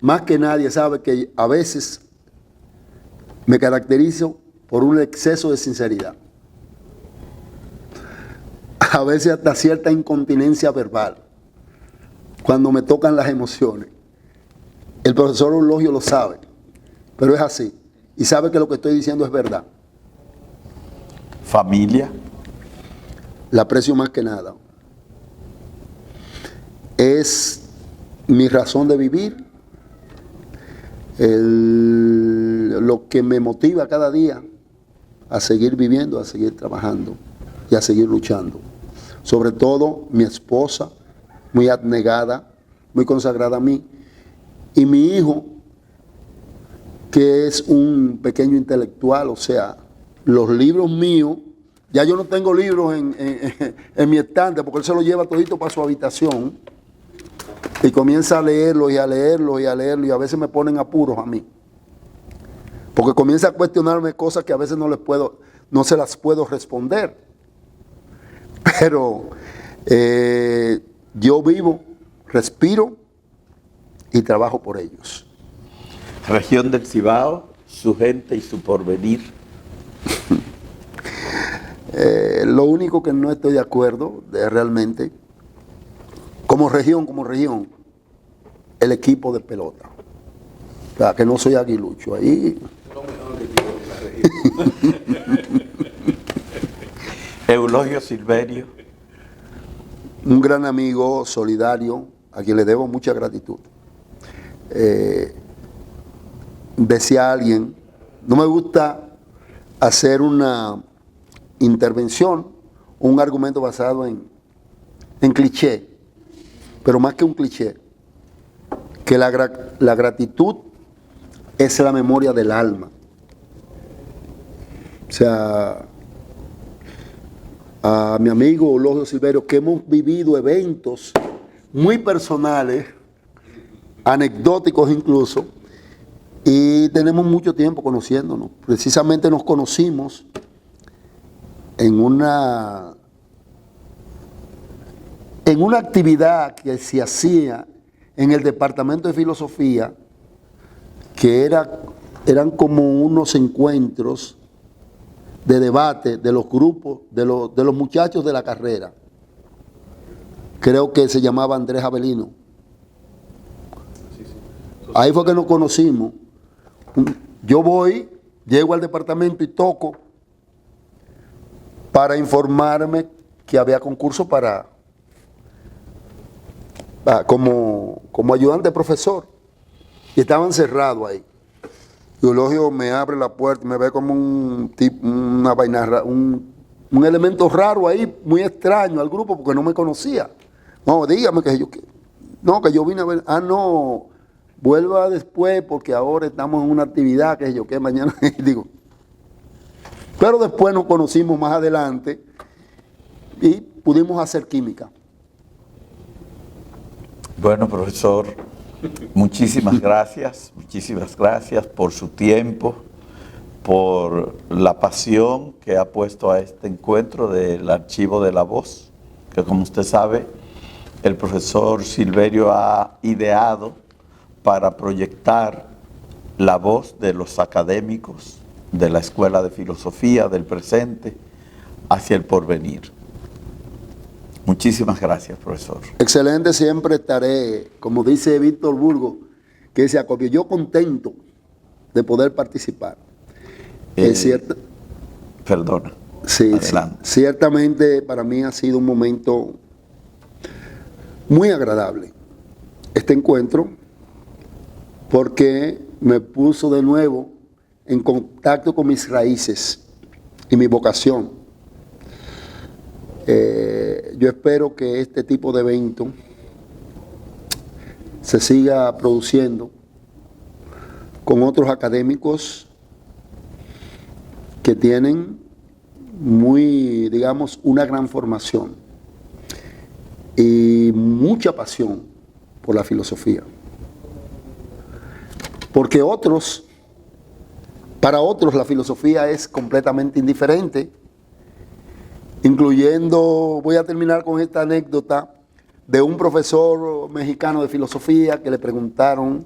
más que nadie, sabe que a veces me caracterizo por un exceso de sinceridad. A veces hasta cierta incontinencia verbal, cuando me tocan las emociones. El profesor Eulogio lo sabe, pero es así. Y sabe que lo que estoy diciendo es verdad. Familia. La aprecio más que nada. Es mi razón de vivir, lo que me motiva cada día a seguir viviendo, a seguir trabajando y a seguir luchando. Sobre todo mi esposa, muy abnegada, muy consagrada a mí, y mi hijo, que es un pequeño intelectual, o sea, los libros míos, ya yo no tengo libros en mi estante, porque él se los lleva todito para su habitación, y comienza a leerlos y a leerlos y a leerlos, y a veces me ponen apuros a mí, porque comienza a cuestionarme cosas que a veces no se las puedo responder, pero yo vivo, respiro y trabajo por ellos. Región del Cibao, su gente y su porvenir. Lo único que no estoy de acuerdo realmente, como región, el equipo de pelota. O sea, que no soy aguilucho. Ahí. Eulogio Silverio. Un gran amigo, solidario, a quien le debo mucha gratitud. Decía alguien, no me gusta hacer una intervención, un argumento basado en cliché, pero más que un cliché, que la gratitud es la memoria del alma. O sea, a mi amigo Eulogio Silverio, que hemos vivido eventos muy personales, anecdóticos incluso, y tenemos mucho tiempo conociéndonos. Precisamente nos conocimos en una actividad que se hacía en el departamento de filosofía, que eran como unos encuentros de debate de los grupos, de los muchachos de la carrera. Creo que se llamaba Andrés Avelino. Ahí fue que nos conocimos. Yo llego al departamento y toco para informarme que había concurso como ayudante de profesor. Y estaban cerrados ahí. Y Eulogio me abre la puerta y me ve como una vaina, un elemento raro ahí, muy extraño al grupo, porque no me conocía. No, dígame que yo vine a ver. No, vuelva después porque ahora estamos en una actividad que mañana. Digo. Pero después nos conocimos más adelante y pudimos hacer química. Bueno, profesor, muchísimas gracias por su tiempo, por la pasión que ha puesto a este encuentro del Archivo de la Voz, que como usted sabe, el profesor Silverio ha ideado para proyectar la voz de los académicos de la Escuela de Filosofía del presente hacia el porvenir. Muchísimas gracias, profesor. Excelente, siempre estaré, como dice Víctor Burgo, que se acopió. Yo contento de poder participar. Es cierto. Perdona. Sí, adelante. Sí, ciertamente para mí ha sido un momento muy agradable este encuentro, porque me puso de nuevo en contacto con mis raíces y mi vocación. Yo espero que este tipo de evento se siga produciendo con otros académicos que tienen una gran formación y mucha pasión por la filosofía. Porque para otros la filosofía es completamente indiferente, incluyendo, voy a terminar con esta anécdota de un profesor mexicano de filosofía que le preguntaron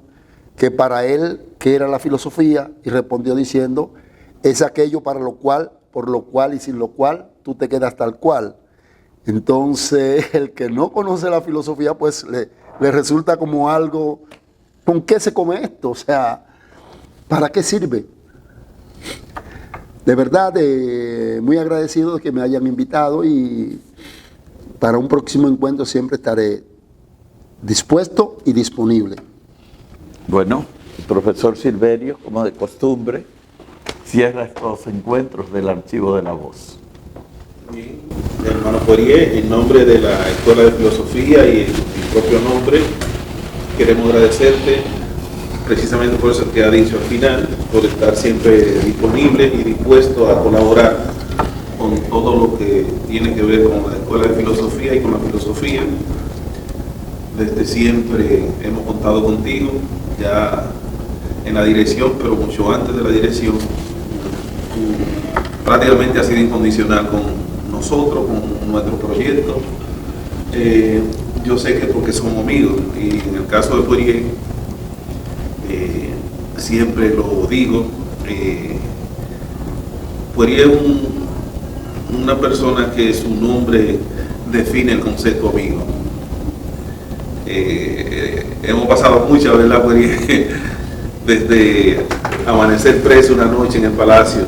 que para él qué era la filosofía y respondió diciendo: es aquello por lo cual y sin lo cual tú te quedas tal cual. Entonces el que no conoce la filosofía pues le resulta como algo, ¿con qué se come esto? O sea, ¿para qué sirve? De verdad, muy agradecido de que me hayan invitado, y para un próximo encuentro siempre estaré dispuesto y disponible. Bueno, el profesor Silverio, como de costumbre, cierra estos encuentros del Archivo de la Voz. Bien, hermano Poirier, en nombre de la Escuela de Filosofía y mi propio nombre, queremos agradecerte precisamente por eso que ha dicho al final, por estar siempre disponible y dispuesto a colaborar con todo lo que tiene que ver con la Escuela de Filosofía y con la filosofía. Desde siempre hemos contado contigo, ya en la dirección, pero mucho antes de la dirección, tú prácticamente has sido incondicional con nosotros, con nuestro proyecto. Yo sé que porque somos amigos, y en el caso de Poirier, siempre lo digo, Poirier es una persona que su nombre define el concepto amigo. Hemos pasado muchas, ¿verdad, Poirier? Desde amanecer preso una noche en el Palacio,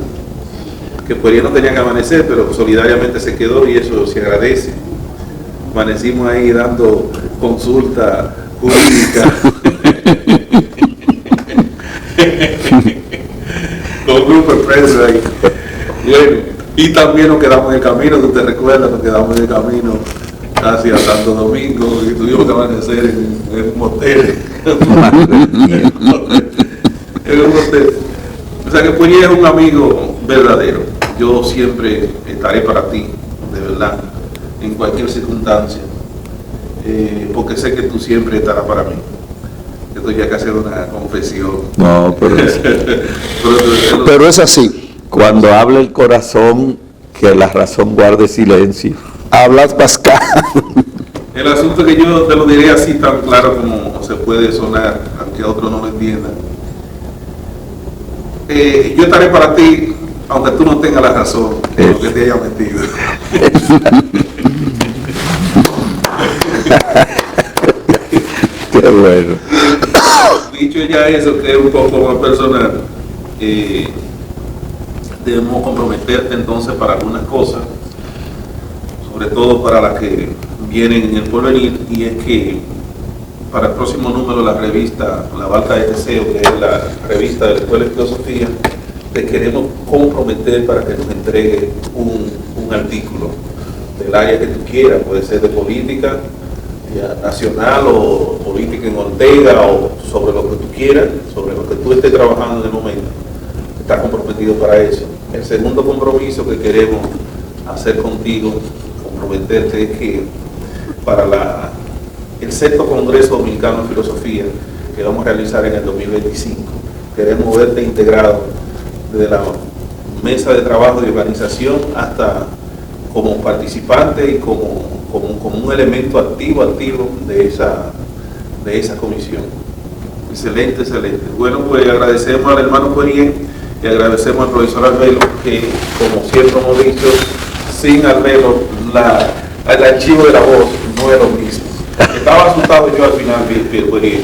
que Poirier no tenía que amanecer, pero solidariamente se quedó, y eso se agradece. Amanecimos ahí dando consulta jurídica con un grupo de presos ahí. Bueno, y también nos quedamos en el camino, tú te recuerdas, nos quedamos en el camino casi a Santo Domingo, y tuvimos que amanecer en un motel. En un motel. O sea que Poirier es un amigo verdadero. Yo siempre estaré para ti, de verdad, en cualquier circunstancia, porque sé que tú siempre estarás para mí. Esto ya que hacer una confesión. No, Pero es así. Cuando habla el corazón, que la razón guarde silencio. Hablas Pascal. El asunto que yo te lo diré así tan claro como se puede sonar, aunque otros no lo entiendan. Yo estaré para ti, aunque tú no tengas la razón en lo que te haya metido. Qué bueno. Dicho ya eso, que es un poco más personal, debemos comprometerte entonces para algunas cosas, sobre todo para las que vienen en el porvenir, y es que para el próximo número de la revista La Balta de Teseo, que es la revista de la Escuela de Filosofía, te queremos comprometer para que nos entregue un artículo del área que tú quieras, puede ser de política nacional o política en Ortega, o sobre lo que tú quieras, sobre lo que tú estés trabajando en el momento. Estás comprometido para eso. El segundo compromiso que queremos hacer contigo, comprometerte, es que para el 6º Congreso Dominicano de Filosofía, que vamos a realizar en el 2025. Queremos verte integrado desde la mesa de trabajo de organización hasta como participante y como un elemento activo de esa comisión. Excelente. Bueno, pues agradecemos al hermano Poirier y agradecemos al profesor Arbelo, que como siempre hemos dicho, sin Arbelo el archivo de la voz no es lo mismo. Estaba asustado yo al final, Poirier,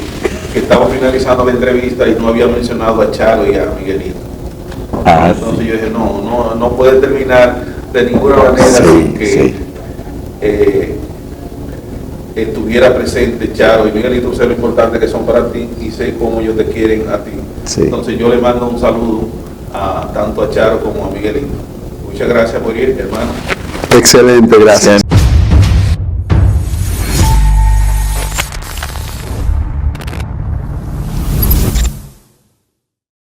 que estaba finalizando la entrevista y no había mencionado a Charo y a Miguelito. Entonces sí. Yo dije, no puede terminar de ninguna manera sin que estuviera presente Charo y Miguelito. Sé lo importante que son para ti y sé cómo ellos te quieren a ti. Sí. Entonces yo le mando un saludo tanto a Charo como a Miguelito. Muchas gracias por ir, hermano. Excelente, gracias.